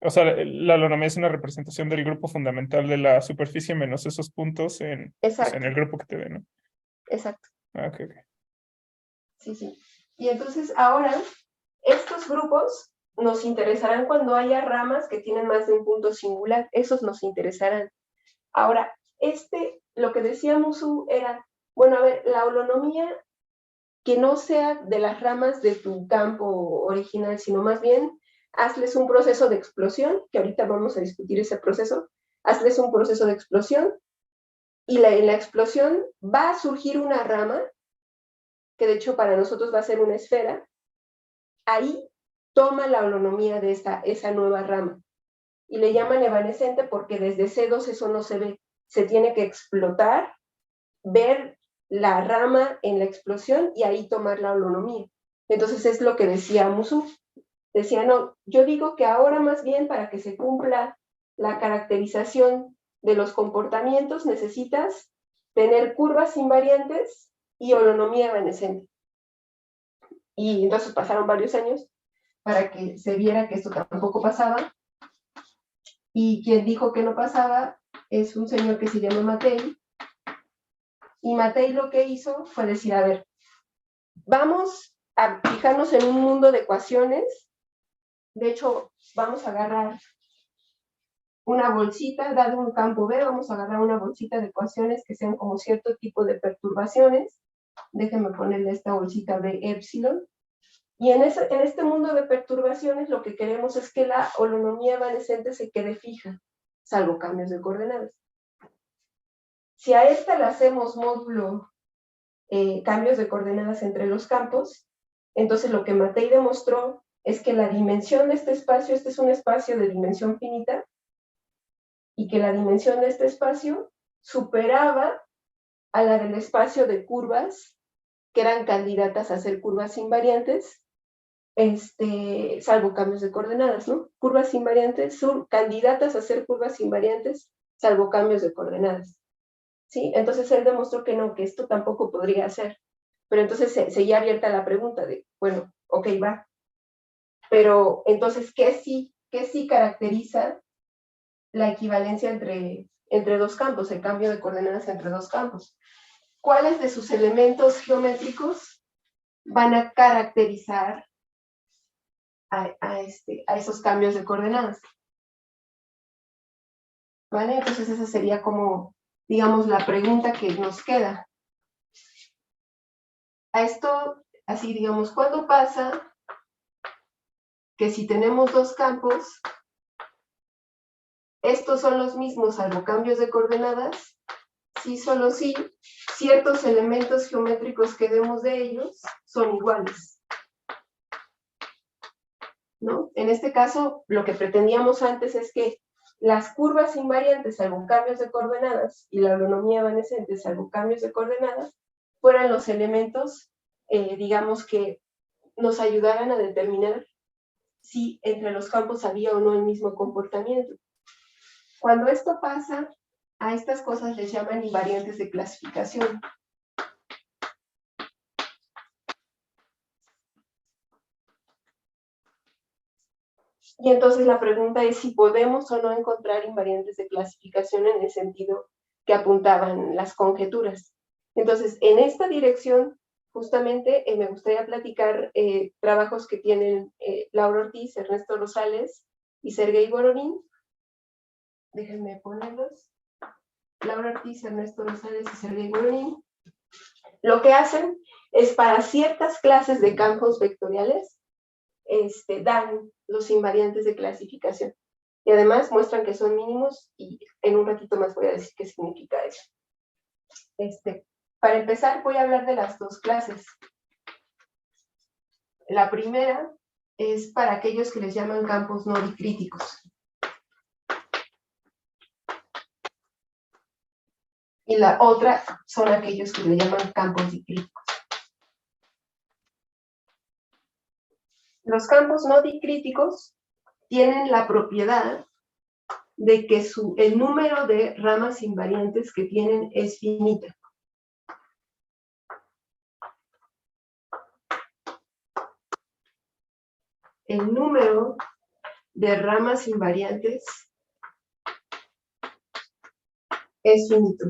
o sea, la holonomía es una representación del grupo fundamental de la superficie menos esos puntos pues, en el grupo que te ve, ¿no? Exacto. Ok. Sí, sí. Y entonces ahora, estos grupos nos interesarán cuando haya ramas que tienen más de un punto singular, esos nos interesarán. Ahora, lo que decía Musu era, bueno, a ver, la holonomía que no sea de las ramas de tu campo original, sino más bien hazles un proceso de explosión, que ahorita vamos a discutir ese proceso, hazles un proceso de explosión y en la explosión va a surgir una rama, que de hecho para nosotros va a ser una esfera, ahí toma la holonomía de esa nueva rama. Y le llaman evanescente porque desde C2 eso no se ve. Se tiene que explotar, ver la rama en la explosión y ahí tomar la holonomía. Entonces es lo que decía Musu. Decía, no, yo digo que ahora más bien para que se cumpla la caracterización de los comportamientos necesitas tener curvas invariantes y holonomía evanescente. Y entonces pasaron varios años para que se viera que esto tampoco pasaba. Y quien dijo que no pasaba es un señor que se llama Mattei. Y Mattei lo que hizo fue decir, a ver, vamos a fijarnos en un mundo de ecuaciones. De hecho, vamos a agarrar una bolsita, dado un campo B, vamos a agarrar una bolsita de ecuaciones que sean como cierto tipo de perturbaciones. Déjenme ponerle esta bolsita de epsilon. Y en este mundo de perturbaciones lo que queremos es que la holonomía evanescente se quede fija, salvo cambios de coordenadas. Si a esta le hacemos módulo cambios de coordenadas entre los campos, entonces lo que Mattei demostró es que la dimensión de este es un espacio de dimensión finita, y que la dimensión de este espacio superaba a la del espacio de curvas que eran candidatas a ser curvas invariantes, salvo cambios de coordenadas, ¿no? Curvas invariantes son candidatas a ser curvas invariantes, salvo cambios de coordenadas, ¿sí? Entonces él demostró que no, que esto tampoco podría ser. Pero entonces seguía abierta la pregunta de, bueno, ok, va. Pero entonces, ¿qué sí caracteriza la equivalencia entre dos campos, el cambio de coordenadas entre dos campos? ¿Cuáles de sus elementos geométricos van a caracterizar a esos cambios de coordenadas? ¿Vale? Entonces esa sería como, digamos, la pregunta que nos queda. A esto, así digamos, ¿cuándo pasa que si tenemos dos campos, estos son los mismos salvo cambios de coordenadas, si solo si ciertos elementos geométricos que demos de ellos son iguales, ¿no? En este caso, lo que pretendíamos antes es que las curvas invariantes, salvo cambios de coordenadas, y la holonomía evanescente, salvo cambios de coordenadas, fueran los elementos, digamos, que nos ayudaran a determinar si entre los campos había o no el mismo comportamiento. Cuando esto pasa, a estas cosas les llaman invariantes de clasificación. Y entonces la pregunta es si podemos o no encontrar invariantes de clasificación en el sentido que apuntaban las conjeturas. Entonces, en esta dirección, justamente me gustaría platicar trabajos que tienen Laura Ortiz, Ernesto Rosales y Sergei Voronin. Déjenme ponerlos. Laura Ortiz, Ernesto Rosales y Sergei Voronin. Lo que hacen es para ciertas clases de campos vectoriales, dan los invariantes de clasificación. Y además muestran que son mínimos y en un ratito más voy a decir qué significa eso. Para empezar voy a hablar de las dos clases. La primera es para aquellos que les llaman campos no dicríticos. Y la otra son aquellos que le llaman campos dicríticos. Los campos no dicríticos tienen la propiedad de que el número de ramas invariantes que tienen es finita. El número de ramas invariantes es finito.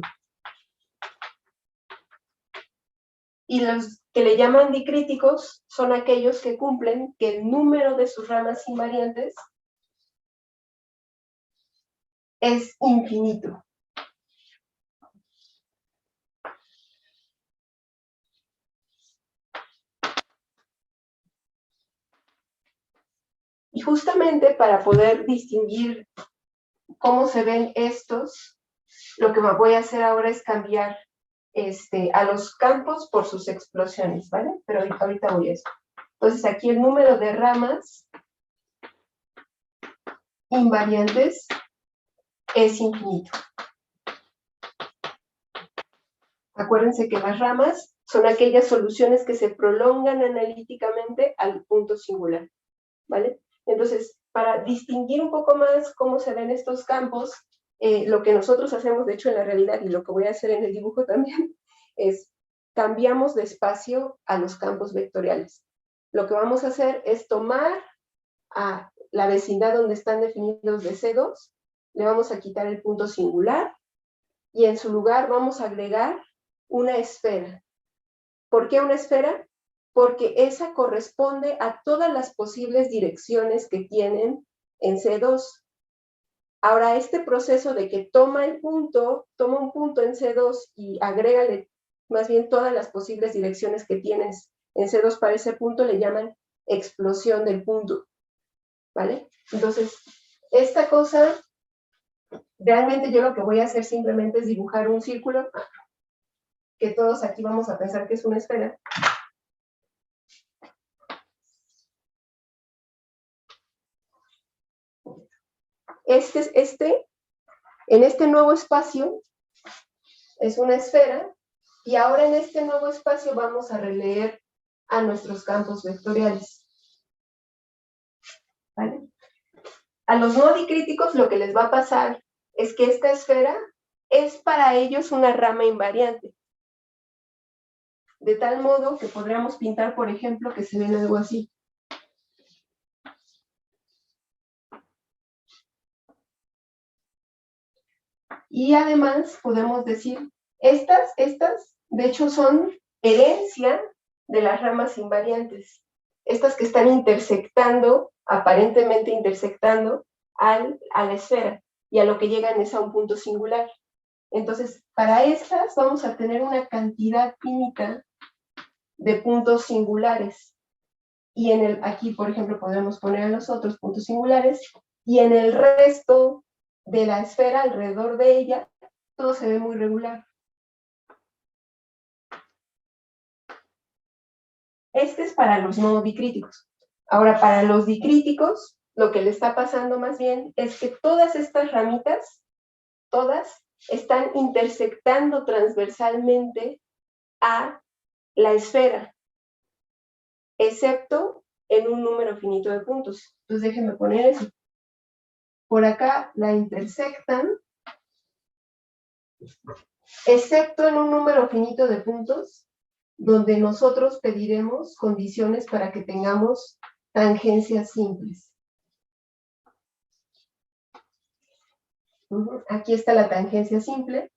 Y los que le llaman dicríticos son aquellos que cumplen que el número de sus ramas invariantes es infinito. Y justamente para poder distinguir cómo se ven estos, lo que voy a hacer ahora es cambiar a los campos por sus explosiones, ¿vale? Pero ahorita voy a eso. Entonces aquí el número de ramas invariantes es infinito. Acuérdense que las ramas son aquellas soluciones que se prolongan analíticamente al punto singular, ¿vale? Entonces, para distinguir un poco más cómo se ven estos campos, lo que nosotros hacemos, de hecho, en la realidad, y lo que voy a hacer en el dibujo también, es cambiamos de espacio a los campos vectoriales. Lo que vamos a hacer es tomar a la vecindad donde están definidos de C2, le vamos a quitar el punto singular, y en su lugar vamos a agregar una esfera. ¿Por qué una esfera? Porque esa corresponde a todas las posibles direcciones que tienen en C2. Ahora, este proceso de que toma un punto en C2 y agrégale más bien todas las posibles direcciones que tienes en C2 para ese punto, le llaman explosión del punto, ¿vale? Entonces, esta cosa, realmente yo lo que voy a hacer simplemente es dibujar un círculo, que todos aquí vamos a pensar que es una esfera. En este nuevo espacio es una esfera, y ahora en este nuevo espacio vamos a releer a nuestros campos vectoriales, ¿vale? A los no dicríticos lo que les va a pasar es que esta esfera es para ellos una rama invariante, de tal modo que podríamos pintar, por ejemplo, que se ven algo así. Y además podemos decir, estas, de hecho son herencia de las ramas invariantes. Estas que están intersectando, aparentemente intersectando a la esfera, y a lo que llegan es a un punto singular. Entonces, para estas vamos a tener una cantidad finita de puntos singulares. Y aquí, por ejemplo, podemos poner los otros puntos singulares, y en el resto de la esfera, alrededor de ella, todo se ve muy regular. Este es para los no dicríticos. Ahora, para los dicríticos, lo que le está pasando más bien es que todas estas ramitas, todas, están intersectando transversalmente a la esfera, excepto en un número finito de puntos. Entonces déjenme poner eso. Por acá la intersectan, excepto en un número finito de puntos, donde nosotros pediremos condiciones para que tengamos tangencias simples. Aquí está la tangencia simple.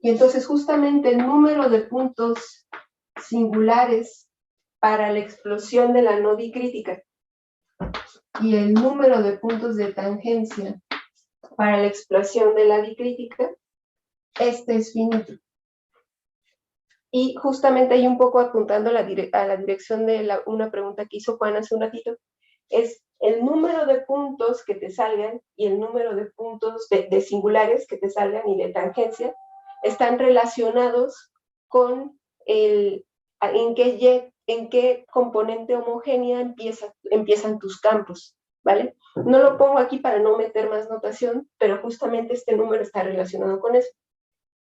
Y entonces justamente el número de puntos singulares para la explosión de la no dicrítica y el número de puntos de tangencia para la explosión de la dicrítica, este es finito. Y justamente ahí un poco apuntando a la dirección de una pregunta que hizo Juan hace un ratito, es el número de puntos que te salgan y el número de puntos de singulares que te salgan y de tangencia están relacionados con en qué componente homogénea empiezan tus campos, ¿vale? No lo pongo aquí para no meter más notación, pero justamente este número está relacionado con eso.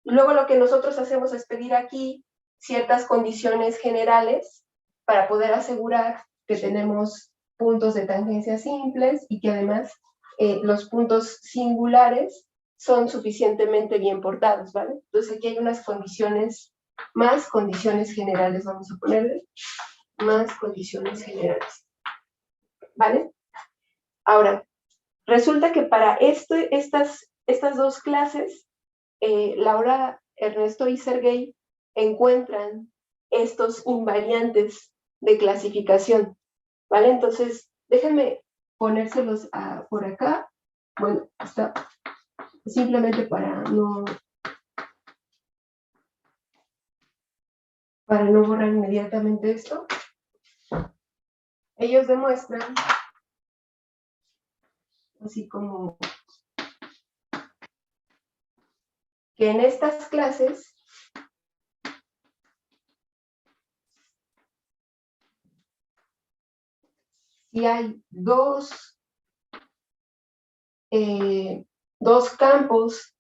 Luego lo que nosotros hacemos es pedir aquí ciertas condiciones generales para poder asegurar que tenemos puntos de tangencia simples y que además los puntos singulares son suficientemente bien portados, ¿vale? Entonces aquí hay unas condiciones, más condiciones generales, vamos a ponerle, más condiciones generales, ¿vale? Ahora, resulta que para estas dos clases, Laura, Ernesto y Sergey encuentran estos invariantes de clasificación, ¿vale? Entonces, déjenme ponérselos por acá. Bueno, está simplemente para no borrar inmediatamente esto. Ellos demuestran, así como que en estas clases si hay dos campos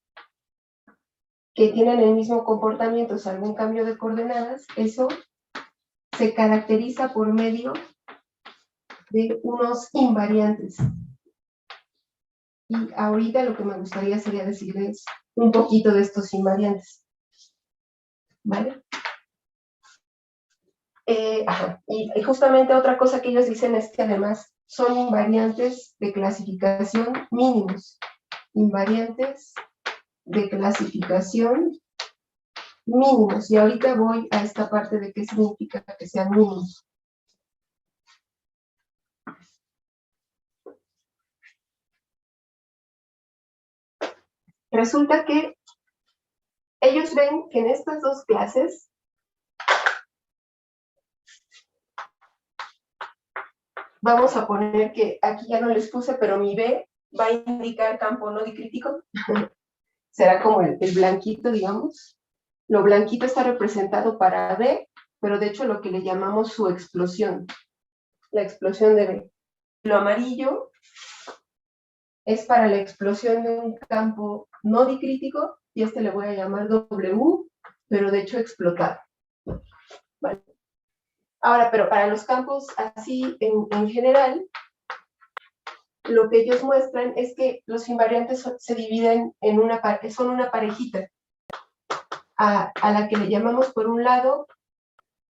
que tienen el mismo comportamiento, salvo un cambio de coordenadas, eso se caracteriza por medio de unos invariantes. Y ahorita lo que me gustaría sería decirles un poquito de estos invariantes, ¿vale? Y justamente otra cosa que ellos dicen es que además son invariantes de clasificación mínimos. Invariantes de clasificación mínimos. Y ahorita voy a esta parte de qué significa que sean mínimos. Resulta que ellos ven que en estas dos clases vamos a poner que aquí ya no les puse, pero mi B va a indicar campo no dicrítico. Será como el blanquito, digamos. Lo blanquito está representado para B, pero de hecho lo que le llamamos su explosión. La explosión de B. Lo amarillo es para la explosión de un campo no dicrítico, y este le voy a llamar W, pero de hecho explotado. ¿Vale? Ahora, pero para los campos así en general, lo que ellos muestran es que los invariantes se dividen en son una parejita, a la que le llamamos por un lado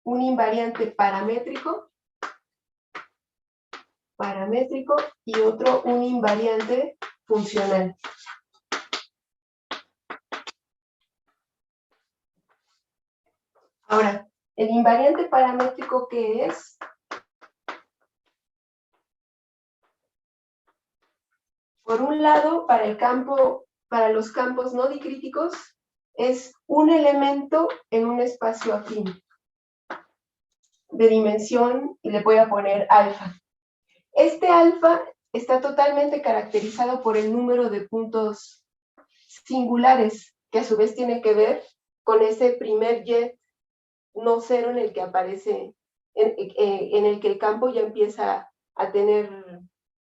un invariante paramétrico, y otro un invariante funcional. Ahora, el invariante paramétrico, ¿qué es? Por un lado, para los campos no dicríticos, es un elemento en un espacio afín de dimensión, y le voy a poner alfa. Este alfa está totalmente caracterizado por el número de puntos singulares, que a su vez tiene que ver con ese primer jet no cero en el que aparece, en el que el campo ya empieza a tener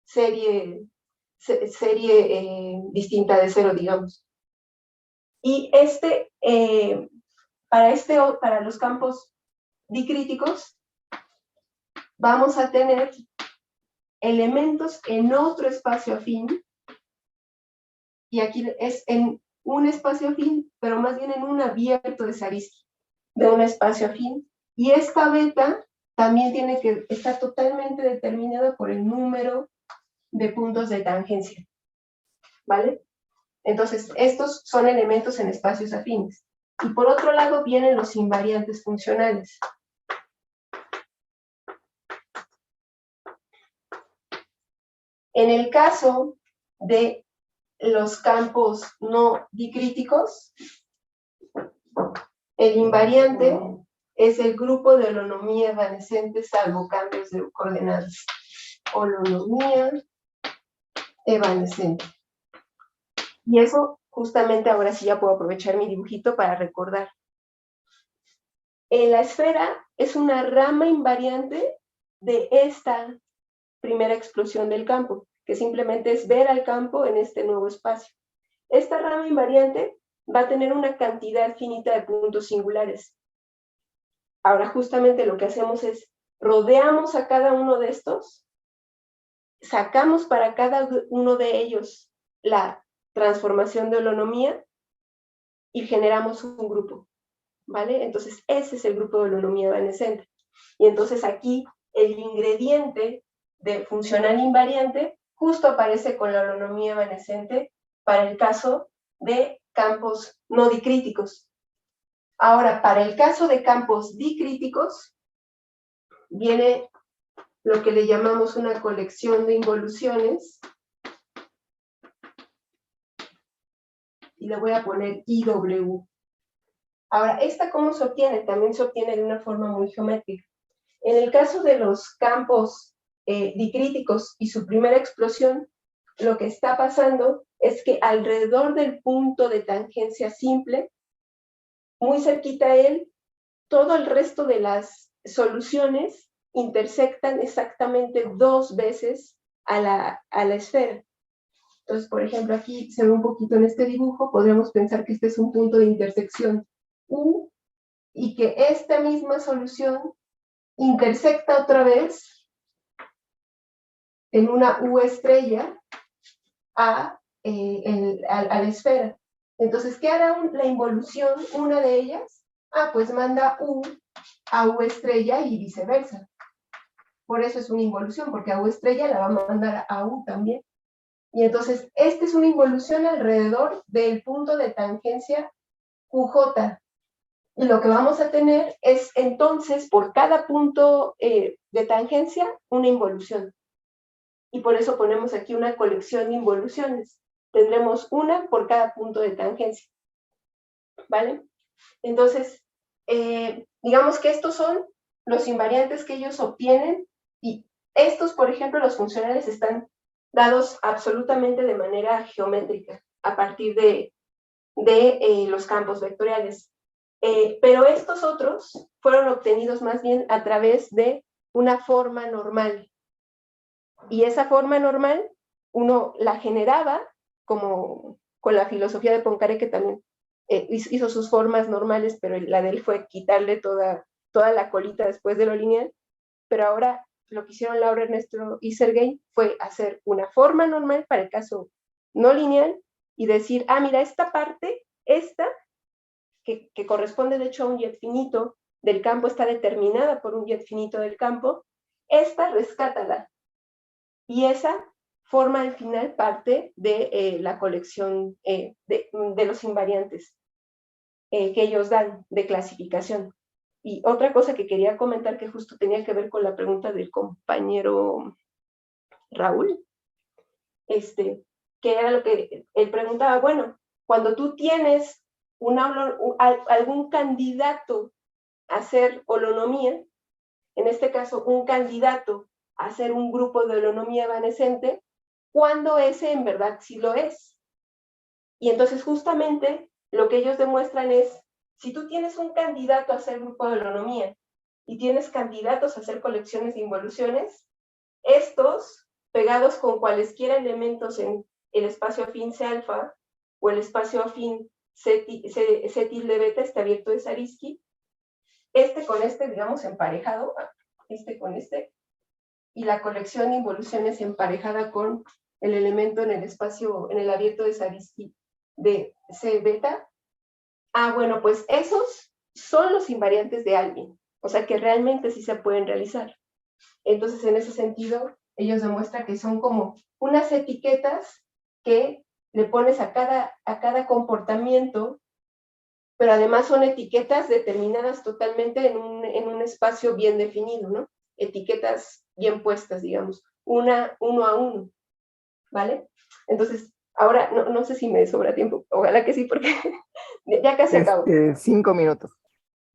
serie distinta de cero, digamos. Y para los campos dicríticos, vamos a tener elementos en otro espacio afín, y aquí es en un espacio afín, pero más bien en un abierto de Zariski, de un espacio afín, y esta beta también tiene que estar totalmente determinada por el número de puntos de tangencia, ¿vale? Entonces, estos son elementos en espacios afines. Y por otro lado vienen los invariantes funcionales. En el caso de los campos no dicríticos, el invariante es el grupo de holonomía evanescente salvo cambios de coordenadas. Holonomía evanescente. Y eso, justamente ahora sí ya puedo aprovechar mi dibujito para recordar. La esfera es una rama invariante de esta primera explosión del campo, que simplemente es ver al campo en este nuevo espacio. Esta rama invariante va a tener una cantidad finita de puntos singulares. Ahora justamente lo que hacemos es rodeamos a cada uno de estos, sacamos para cada uno de ellos la transformación de holonomía y generamos un grupo, ¿vale? Entonces ese es el grupo de holonomía evanescente. Y entonces aquí el ingrediente de funcional invariante justo aparece con la holonomía evanescente para el caso de campos no dicríticos. Ahora, para el caso de campos dicríticos, viene lo que le llamamos una colección de involuciones, y le voy a poner IW. Ahora, ¿esta cómo se obtiene? También se obtiene de una forma muy geométrica. En el caso de los campos dicríticos y su primera explosión, lo que está pasando es que alrededor del punto de tangencia simple, muy cerquita a él, todo el resto de las soluciones intersectan exactamente 2 veces a la esfera. Entonces, por ejemplo, aquí se ve un poquito en este dibujo, podríamos pensar que este es un punto de intersección U, y que esta misma solución intersecta otra vez en una U estrella a la esfera. Entonces, ¿qué hará la involución, una de ellas? Pues manda U a U estrella y viceversa. Por eso es una involución, porque a U estrella la va a mandar a U también. Y entonces, esta es una involución alrededor del punto de tangencia QJ. Y lo que vamos a tener es, entonces, por cada punto de tangencia, una involución. Y por eso ponemos aquí una colección de involuciones. Tendremos una por cada punto de tangencia. ¿Vale? Entonces, digamos que estos son los invariantes que ellos obtienen, y estos, por ejemplo, los funcionales están dados absolutamente de manera geométrica a partir de los campos vectoriales. Pero estos otros fueron obtenidos más bien a través de una forma normal. Y esa forma normal uno la generaba como con la filosofía de Poincaré, que también hizo sus formas normales, pero la de él fue quitarle toda la colita después de lo lineal. Pero ahora lo que hicieron Laura, Ernesto y Sergey fue hacer una forma normal para el caso no lineal y decir, mira, esta parte, que corresponde de hecho a un jet finito del campo, está determinada por un jet finito del campo, esta rescátala. Y esa forma al final parte de la colección de los invariantes que ellos dan de clasificación. Y otra cosa que quería comentar, que justo tenía que ver con la pregunta del compañero Raúl, que era lo que él preguntaba, bueno, cuando tú tienes algún candidato a hacer holonomía, en este caso un candidato a hacer un grupo de holonomía evanescente, ¿cuándo ese en verdad sí lo es? Y entonces justamente lo que ellos demuestran es Si tú tienes un candidato a hacer grupo de holonomía y tienes candidatos a hacer colecciones de involuciones, estos, pegados con cualesquiera elementos en el espacio afín C-alfa o el espacio afín C-tilde-beta, este abierto de Zariski, este con este, digamos, emparejado, este con este, y la colección de involuciones emparejada con el elemento en el espacio, en el abierto de Zariski de C-beta. Bueno, pues esos son los invariantes de Alvin, o sea que realmente sí se pueden realizar. Entonces, en ese sentido, ellos demuestran que son como unas etiquetas que le pones a cada comportamiento, pero además son etiquetas determinadas totalmente en un espacio bien definido, ¿no? Etiquetas bien puestas, digamos, uno a uno, ¿vale? Entonces, ahora, no sé si me sobra tiempo, ojalá que sí, porque ya casi acabo. 5 minutos.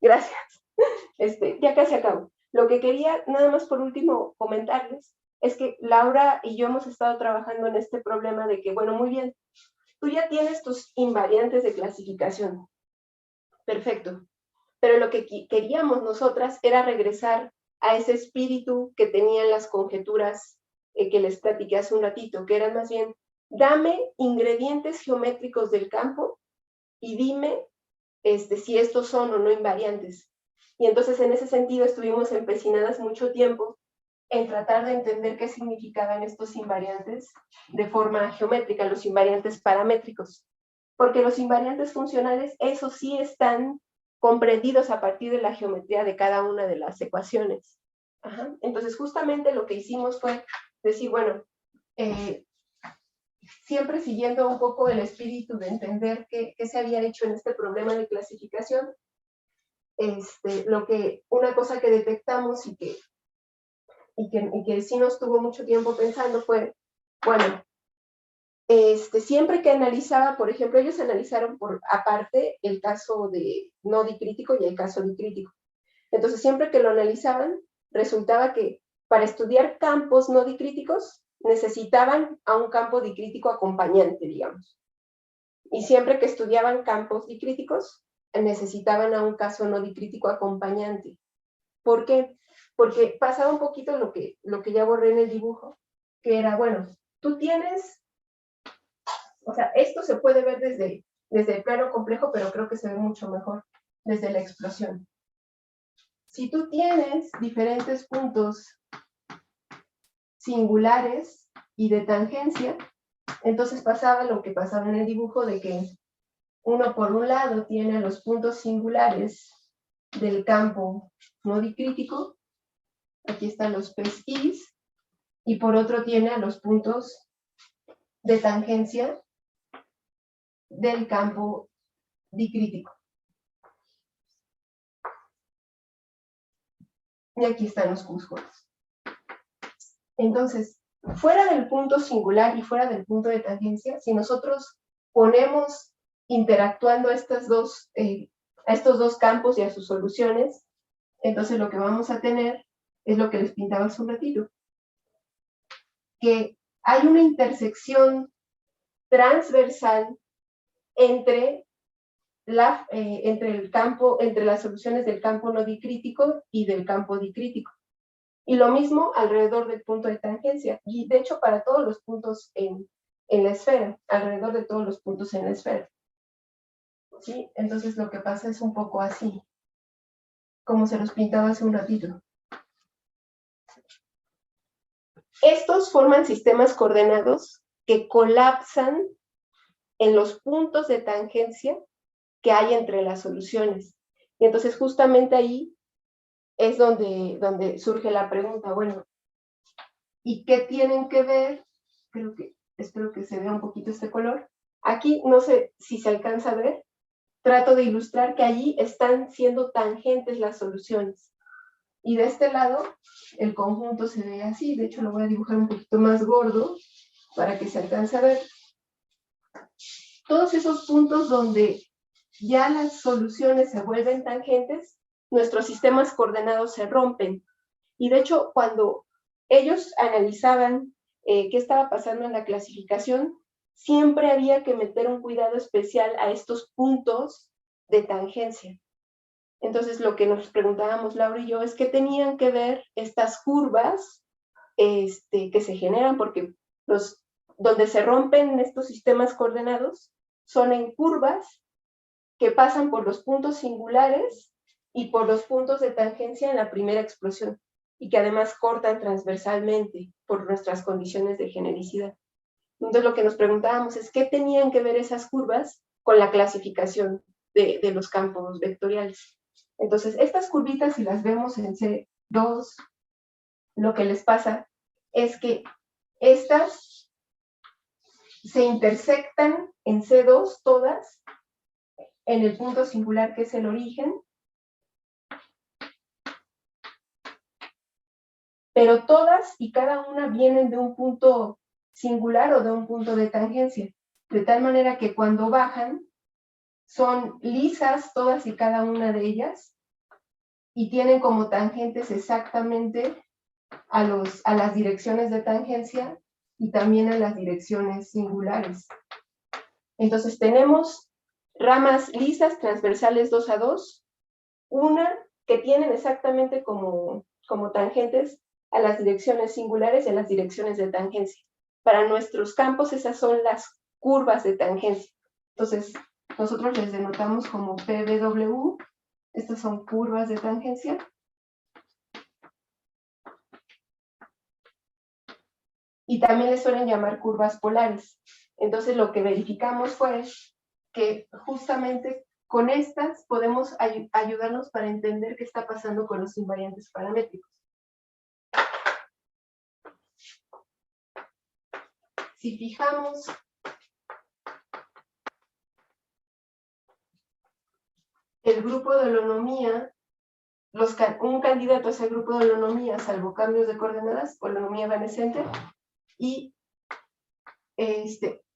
Gracias. Ya casi acabo. Lo que quería, nada más por último, comentarles, es que Laura y yo hemos estado trabajando en este problema de que, bueno, muy bien, tú ya tienes tus invariantes de clasificación. Perfecto. Pero lo que queríamos nosotras era regresar a ese espíritu que tenían las conjeturas que les platiqué hace un ratito, que eran más bien, dame ingredientes geométricos del campo y dime si estos son o no invariantes. Y entonces en ese sentido estuvimos empecinadas mucho tiempo en tratar de entender qué significaban estos invariantes de forma geométrica, los invariantes paramétricos. Porque los invariantes funcionales, esos sí están comprendidos a partir de la geometría de cada una de las ecuaciones. Ajá. Entonces justamente lo que hicimos fue decir, bueno, siempre siguiendo un poco el espíritu de entender qué se había hecho en este problema de clasificación, una cosa que detectamos y que sí nos tuvo mucho tiempo pensando fue, bueno, siempre que analizaba, por ejemplo, ellos analizaron por aparte el caso de no dicrítico y el caso dicrítico. Entonces, siempre que lo analizaban, resultaba que para estudiar campos no dicríticos necesitaban a un campo dicrítico acompañante, digamos. Y siempre que estudiaban campos dicríticos, necesitaban a un caso no dicrítico acompañante. ¿Por qué? Porque pasaba un poquito lo que ya borré en el dibujo, que era, bueno, tú tienes, o sea, esto se puede ver desde el plano complejo, pero creo que se ve mucho mejor desde la explosión. Si tú tienes diferentes puntos singulares y de tangencia, entonces pasaba lo que pasaba en el dibujo de que uno por un lado tiene los puntos singulares del campo no dicrítico, aquí están los PSIs, y por otro tiene a los puntos de tangencia del campo dicrítico. Y aquí están los Q-scores. Entonces, fuera del punto singular y fuera del punto de tangencia, si nosotros ponemos interactuando a estos dos campos y a sus soluciones, entonces lo que vamos a tener es lo que les pintaba hace un ratito, que hay una intersección transversal entre las soluciones del campo no dicrítico y del campo dicrítico. Y lo mismo alrededor del punto de tangencia. Y de hecho para todos los puntos en la esfera, alrededor de todos los puntos en la esfera. ¿Sí? Entonces lo que pasa es un poco así, como se los pintaba hace un ratito. Estos forman sistemas coordenados que colapsan en los puntos de tangencia que hay entre las soluciones. Y entonces justamente ahí es donde surge la pregunta, bueno, ¿y qué tienen que ver? Espero que se vea un poquito este color. Aquí, no sé si se alcanza a ver, trato de ilustrar que allí están siendo tangentes las soluciones. Y de este lado, el conjunto se ve así. De hecho, lo voy a dibujar un poquito más gordo para que se alcance a ver. Todos esos puntos donde ya las soluciones se vuelven tangentes, nuestros sistemas coordenados se rompen. Y de hecho, cuando ellos analizaban qué estaba pasando en la clasificación, siempre había que meter un cuidado especial a estos puntos de tangencia. Entonces, lo que nos preguntábamos Laura y yo es qué tenían que ver estas curvas que se generan, porque donde se rompen estos sistemas coordenados son en curvas que pasan por los puntos singulares y por los puntos de tangencia en la primera explosión, y que además cortan transversalmente por nuestras condiciones de genericidad. Entonces, lo que nos preguntábamos es qué tenían que ver esas curvas con la clasificación de los campos vectoriales. Entonces, estas curvitas, si las vemos en C2, lo que les pasa es que estas se intersectan en C2 todas, en el punto singular que es el origen, pero todas y cada una vienen de un punto singular o de un punto de tangencia, de tal manera que cuando bajan son lisas todas y cada una de ellas y tienen como tangentes exactamente a las direcciones de tangencia y también a las direcciones singulares. Entonces tenemos ramas lisas transversales 2 a 2, una que tienen exactamente como tangentes a las direcciones singulares y a las direcciones de tangencia. Para nuestros campos esas son las curvas de tangencia. Entonces nosotros les denotamos como PBW, estas son curvas de tangencia. Y también les suelen llamar curvas polares. Entonces lo que verificamos fue que justamente con estas podemos ayudarnos para entender qué está pasando con los invariantes paramétricos. Si fijamos el grupo de holonomía, un candidato es el grupo de holonomía salvo cambios de coordenadas, holonomía evanescente, y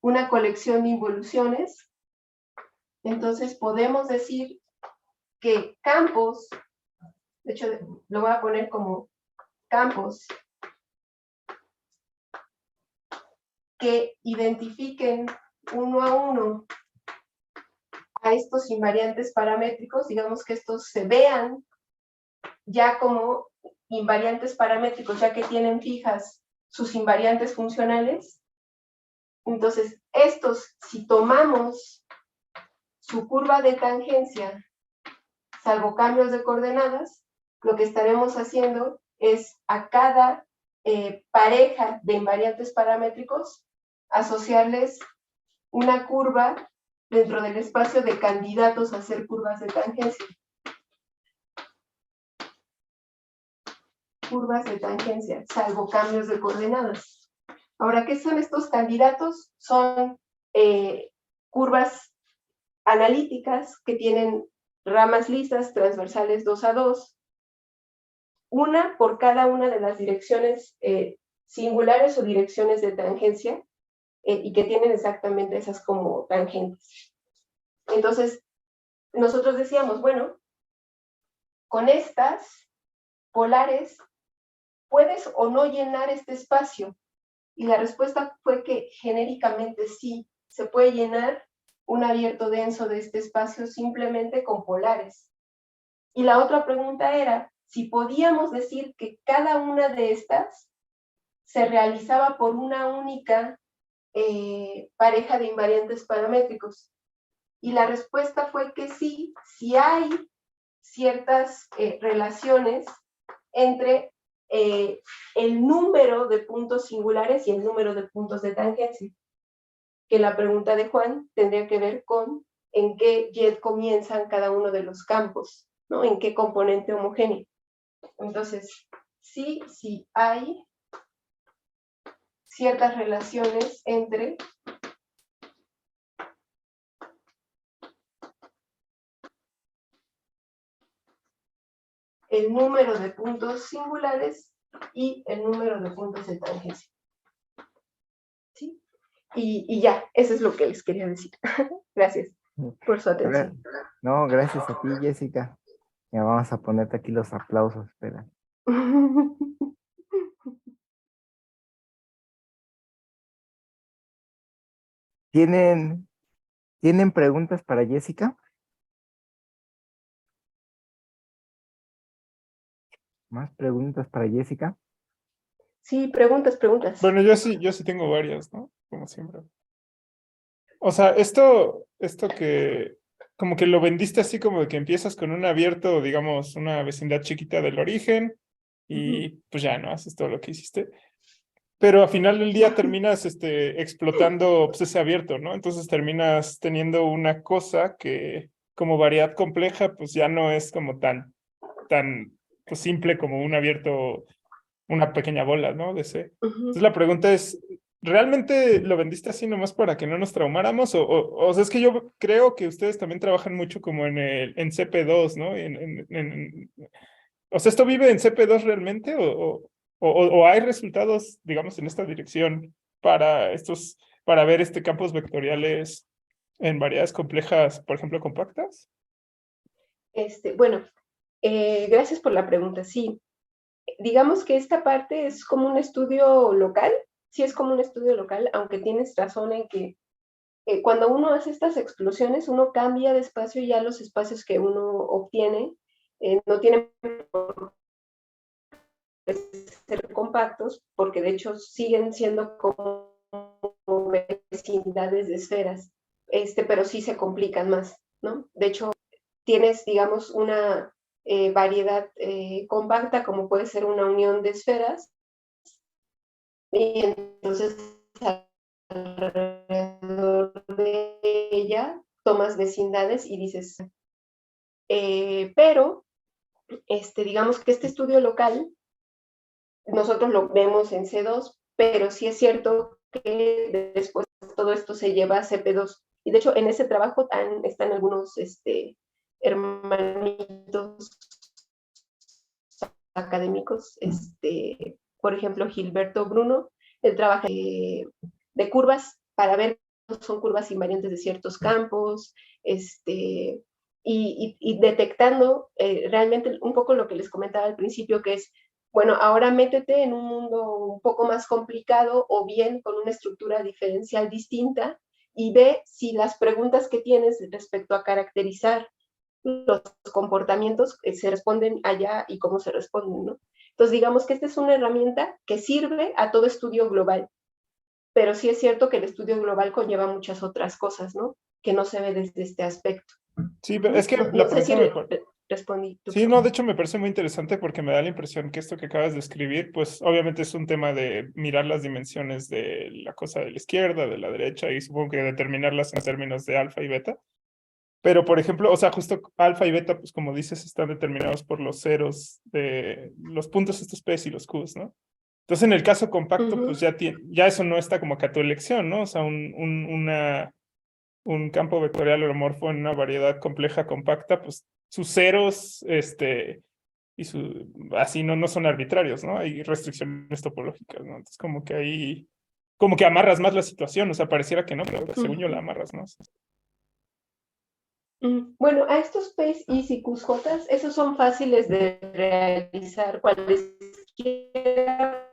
una colección de involuciones. Entonces podemos decir que campos, de hecho lo voy a poner como campos, que identifiquen uno a uno a estos invariantes paramétricos, digamos que estos se vean ya como invariantes paramétricos, ya que tienen fijas sus invariantes funcionales. Entonces, estos, si tomamos su curva de tangencia, salvo cambios de coordenadas, lo que estaremos haciendo es a cada pareja de invariantes paramétricos asociarles una curva dentro del espacio de candidatos a ser curvas de tangencia. Curvas de tangencia, salvo cambios de coordenadas. Ahora, ¿qué son estos candidatos? Son curvas analíticas que tienen ramas lisas transversales 2 a 2, una por cada una de las direcciones singulares o direcciones de tangencia, y que tienen exactamente esas como tangentes. Entonces, nosotros decíamos, bueno, con estas polares, ¿puedes o no llenar este espacio? Y la respuesta fue que genéricamente sí, se puede llenar un abierto denso de este espacio simplemente con polares. Y la otra pregunta era si podíamos decir que cada una de estas se realizaba por una única pareja de invariantes paramétricos. Y la respuesta fue que sí, sí hay ciertas relaciones entre el número de puntos singulares y el número de puntos de tangencia. Que la pregunta de Juan tendría que ver con en qué jet comienzan cada uno de los campos, ¿no? En qué componente homogéneo. Entonces, sí hay ciertas relaciones entre el número de puntos singulares y el número de puntos de tangencia. ¿Sí? Y ya, eso es lo que les quería decir. Gracias por su atención. No, gracias a ti, Jessica. Ya vamos a ponerte aquí los aplausos, espera. ¿Tienen preguntas para Jessica? ¿Más preguntas para Jessica? Sí, preguntas. Bueno, yo sí tengo varias, ¿no? Como siempre. O sea, esto que como que lo vendiste así como de que empiezas con un abierto, digamos, una vecindad chiquita del origen y pues ya, ¿no? Haces todo lo que hiciste. Pero al final del día terminas explotando pues, ese abierto, ¿no? Entonces terminas teniendo una cosa que como variedad compleja, pues ya no es como tan pues, simple como un abierto, una pequeña bola, ¿no? De ese. Entonces la pregunta es, ¿realmente lo vendiste así nomás para que no nos traumáramos? O sea, es que yo creo que ustedes también trabajan mucho como en CP2, ¿no? O sea, ¿esto vive en CP2 realmente? ¿O hay resultados, digamos, en esta dirección para ver campos vectoriales en variedades complejas, por ejemplo, compactas? Bueno, gracias por la pregunta. Sí, digamos que esta parte es como un estudio local, sí es como un estudio local, aunque tienes razón en que cuando uno hace estas explosiones, uno cambia de espacio y ya los espacios que uno obtiene no tienen por qué ser compactos, porque de hecho siguen siendo como vecindades de esferas, pero sí se complican más, ¿no? De hecho, tienes, digamos, una variedad compacta, como puede ser una unión de esferas, y entonces alrededor de ella tomas vecindades y dices, pero digamos que este estudio local nosotros lo vemos en C2, pero sí es cierto que después todo esto se lleva a CP2. Y de hecho en ese trabajo están algunos hermanitos académicos, por ejemplo, Gilberto Bruno, él trabaja de curvas para ver son curvas invariantes de ciertos campos, y detectando realmente un poco lo que les comentaba al principio, que es, bueno, ahora métete en un mundo un poco más complicado o bien con una estructura diferencial distinta y ve si las preguntas que tienes respecto a caracterizar los comportamientos se responden allá y cómo se responden, ¿no? Entonces, digamos que esta es una herramienta que sirve a todo estudio global, pero sí es cierto que el estudio global conlleva muchas otras cosas, ¿no? Que no se ve desde este aspecto. Sí, pero es que No la sé si pregunta respondí tu Sí, no, de pregunta. hecho me parece muy interesante porque me da la impresión que esto que acabas de escribir, pues obviamente es un tema de mirar las dimensiones de la cosa de la izquierda, de la derecha y supongo que determinarlas en términos de alfa y beta. Pero, por ejemplo, o sea, justo alfa y beta, pues como dices, están determinados por los ceros de los puntos estos P's y los Q's, ¿no? Entonces, en el caso compacto, pues ya eso no está como que a tu elección, ¿no? O sea, un campo vectorial holomorfo en una variedad compleja compacta, pues sus ceros, así no son arbitrarios, ¿no? Hay restricciones topológicas, ¿no? Entonces, como que ahí, como que amarras más la situación, o sea, pareciera que no, pero según yo la amarras, ¿no? Bueno, a estos P's, I's y Q's, J's, esos son fáciles de realizar cualesquiera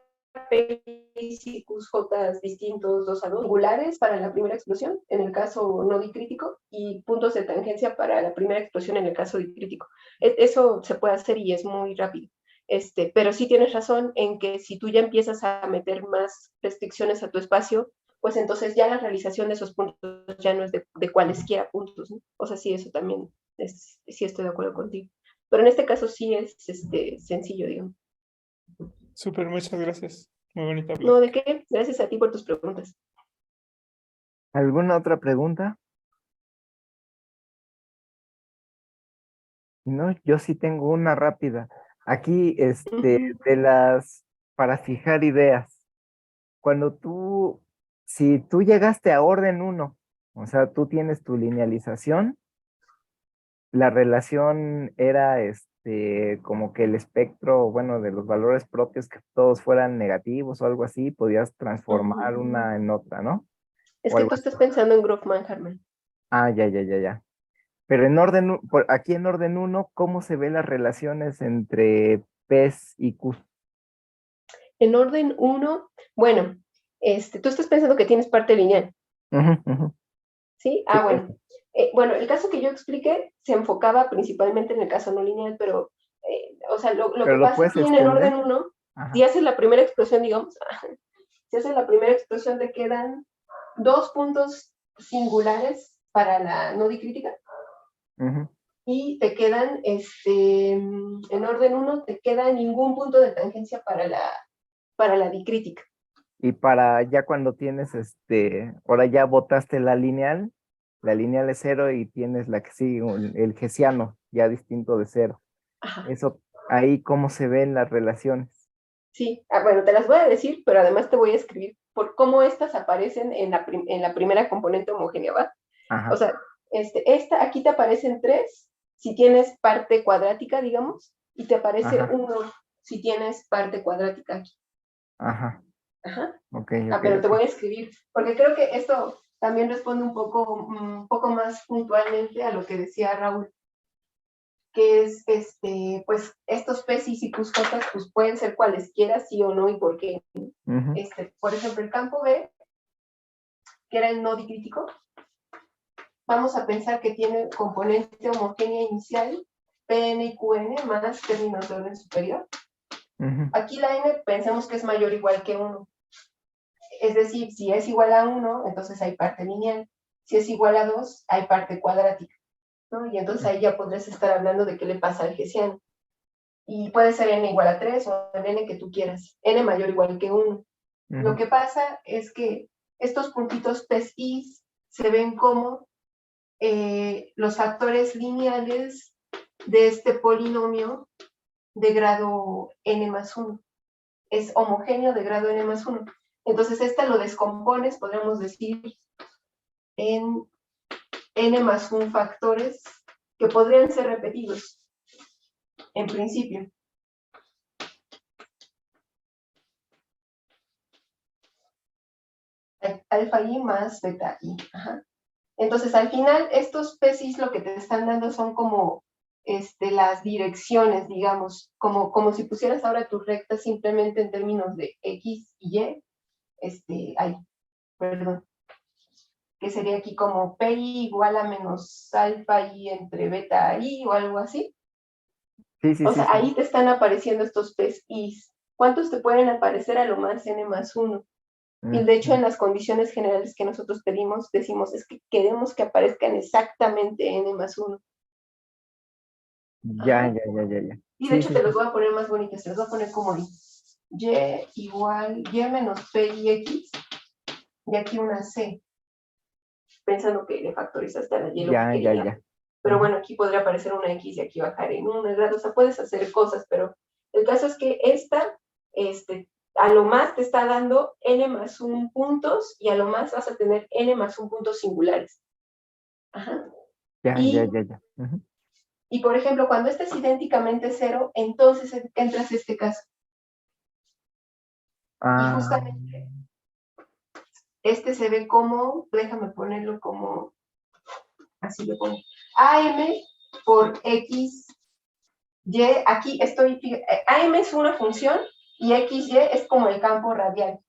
P's y Q's, J's distintos 2 a 2, singulares para la primera explosión, en el caso no dicrítico, y puntos de tangencia para la primera explosión en el caso dicrítico. Eso se puede hacer y es muy rápido. Pero sí tienes razón en que si tú ya empiezas a meter más restricciones a tu espacio, pues entonces ya la realización de esos puntos ya no es de cualesquiera puntos, ¿no? O sea, sí, eso también sí estoy de acuerdo contigo. Pero en este caso sí es sencillo, digamos. Súper, muchas gracias. Muy bonita No, ¿de plática. qué? Gracias a ti por tus preguntas. ¿Alguna otra pregunta? Si no, yo sí tengo una rápida. Aquí, para fijar ideas. Cuando si tú llegaste a orden uno, o sea, tú tienes tu linealización, la relación era como que el espectro, bueno, de los valores propios que todos fueran negativos o algo así, podías transformar una en otra, ¿no? Es O que algo tú así. estás pensando en Grove-Mann-Harman. Ah, ya. Pero aquí en orden uno, ¿cómo se ven las relaciones entre P's y Q's? En orden 1, bueno, tú estás pensando que tienes parte lineal, Ujú, ujú. ¿sí? Sí, Ah, bueno. Bueno, el caso que yo expliqué se enfocaba principalmente en el caso no lineal, pero o sea, lo Pero que lo pasa puedes aquí en el orden extender. 1, Ajá. si haces la primera explosión, digamos, si haces la primera explosión te quedan 2 puntos singulares para la no dicrítica. Ujú. Y te quedan, en orden 1, te queda ningún punto de tangencia para la dicrítica. Y para ya cuando tienes, ahora ya botaste la lineal es 0 y tienes la que sigue, el hessiano, ya distinto de 0. Ajá. Eso, ahí cómo se ven las relaciones. Sí, bueno, te las voy a decir, pero además te voy a escribir por cómo estas aparecen en la primera componente homogénea, ¿va? Ajá. O sea, aquí te aparecen 3 si tienes parte cuadrática, digamos, y te aparece Ajá. 1 si tienes parte cuadrática aquí. Ajá. Ajá. Ok, Pero te ok. voy a escribir, porque creo que esto también responde un poco más puntualmente a lo que decía Raúl, que es, pues, estos P's y Q pues pueden ser cualesquiera, sí o no, y por qué. Ujú. Por ejemplo, el campo B, que era el no dicrítico, vamos a pensar que tiene componente homogénea inicial, Pn y Qn más términos de orden superior. Ujú. Aquí la n pensemos que es mayor o igual que 1. Es decir, si es igual a 1, entonces hay parte lineal. Si es igual a 2, hay parte cuadrática, ¿no? Y entonces ahí ya podrías estar hablando de qué le pasa al hessiano. Y puede ser n igual a 3 o el n que tú quieras. N mayor o igual que 1. Lo Ujú. que pasa es que estos puntitos P's I's se ven como los factores lineales de este polinomio de grado n más 1. Es homogéneo de grado n más 1. Entonces, lo descompones, podríamos decir, en n más 1 factores que podrían ser repetidos, en principio. Alfa i más beta i. Ajá. Entonces, al final, estos PCs lo que te están dando son como las direcciones, digamos, como si pusieras ahora tus rectas simplemente en términos de X y Y, perdón, que sería aquí como PI igual a menos alfa I entre beta I o algo así. Sí, sí, O sí, sea, sí. ahí te están apareciendo estos PIs. ¿Cuántos te pueden aparecer a lo más n más 1? Y de hecho, Ujú. en las condiciones generales que nosotros pedimos, decimos, es que queremos que aparezcan exactamente n más 1. Ya, Ajá. ya, ya, ya, ya. Y de Sí, hecho sí, te sí. los voy a poner más bonitos, te los voy a poner como y igual, y menos p y x, y aquí una c, pensando que le factorizaste a la y lo que Ya, ya, quería. ya. Pero Ujú. bueno, aquí podría aparecer una x y aquí bajar en 1 grado, o sea, puedes hacer cosas, pero el caso es que a lo más te está dando n más 1 puntos y a lo más vas a tener n más 1 puntos singulares. Ajá. Ya, ya, Y, ya, ya. Ujú. y por ejemplo, cuando este es idénticamente 0, entonces entras a este caso. Y Ah, justamente se ve como, déjame ponerlo como, así lo pongo, AM por X, Y, aquí estoy, AM es una función y XY es como el campo radial,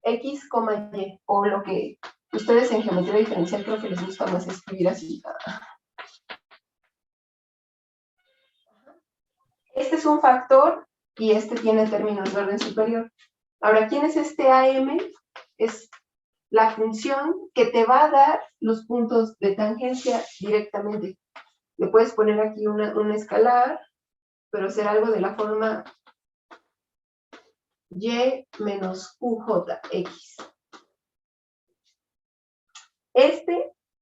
X, Y, o lo que ustedes en geometría diferencial creo que les gusta más escribir así. Este es un factor y tiene términos de orden superior. Ahora, ¿quién es este AM? Es la función que te va a dar los puntos de tangencia directamente. Le puedes poner aquí una escalar, pero será algo de la forma y menos UJX.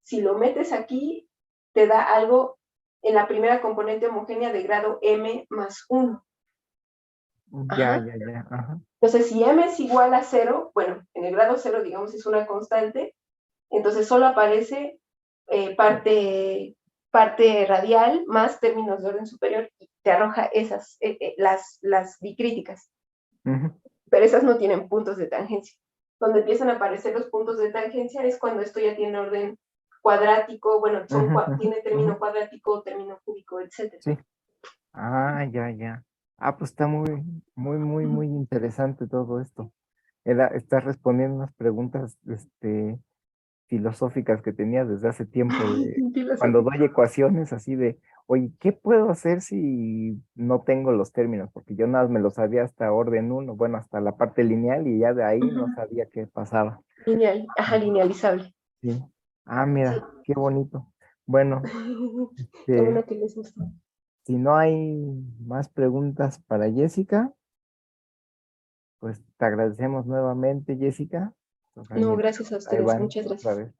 Si lo metes aquí, te da algo en la primera componente homogénea de grado m más 1. ya, Ajá. ya, ya. Ajá. Entonces, si m es igual a 0, bueno, en el grado 0, digamos, es una constante, entonces solo aparece parte radial más términos de orden superior y te arroja esas, las dicríticas. Ujú. Pero esas no tienen puntos de tangencia. Donde empiezan a aparecer los puntos de tangencia es cuando esto ya tiene orden cuadrático, bueno, Ujú, ujú, tiene ujú. término cuadrático, término cúbico, etc. Sí. Ah, ya, ya. Ah, pues está muy, muy, muy, muy interesante todo esto. Estás respondiendo unas preguntas, filosóficas que tenía desde hace tiempo, de cuando doy ecuaciones así de, oye, ¿qué puedo hacer si no tengo los términos? Porque yo nada más me lo sabía hasta orden 1, bueno, hasta la parte lineal y ya de ahí no sabía qué pasaba. Lineal, ajá, linealizable. Sí. Ah, Sí. mira, qué bonito. Bueno, Qué bueno que les gustó. si no hay más preguntas para Jessica, pues te agradecemos nuevamente, Jessica. No, gracias a Ahí ustedes. van Muchas otra gracias. vez.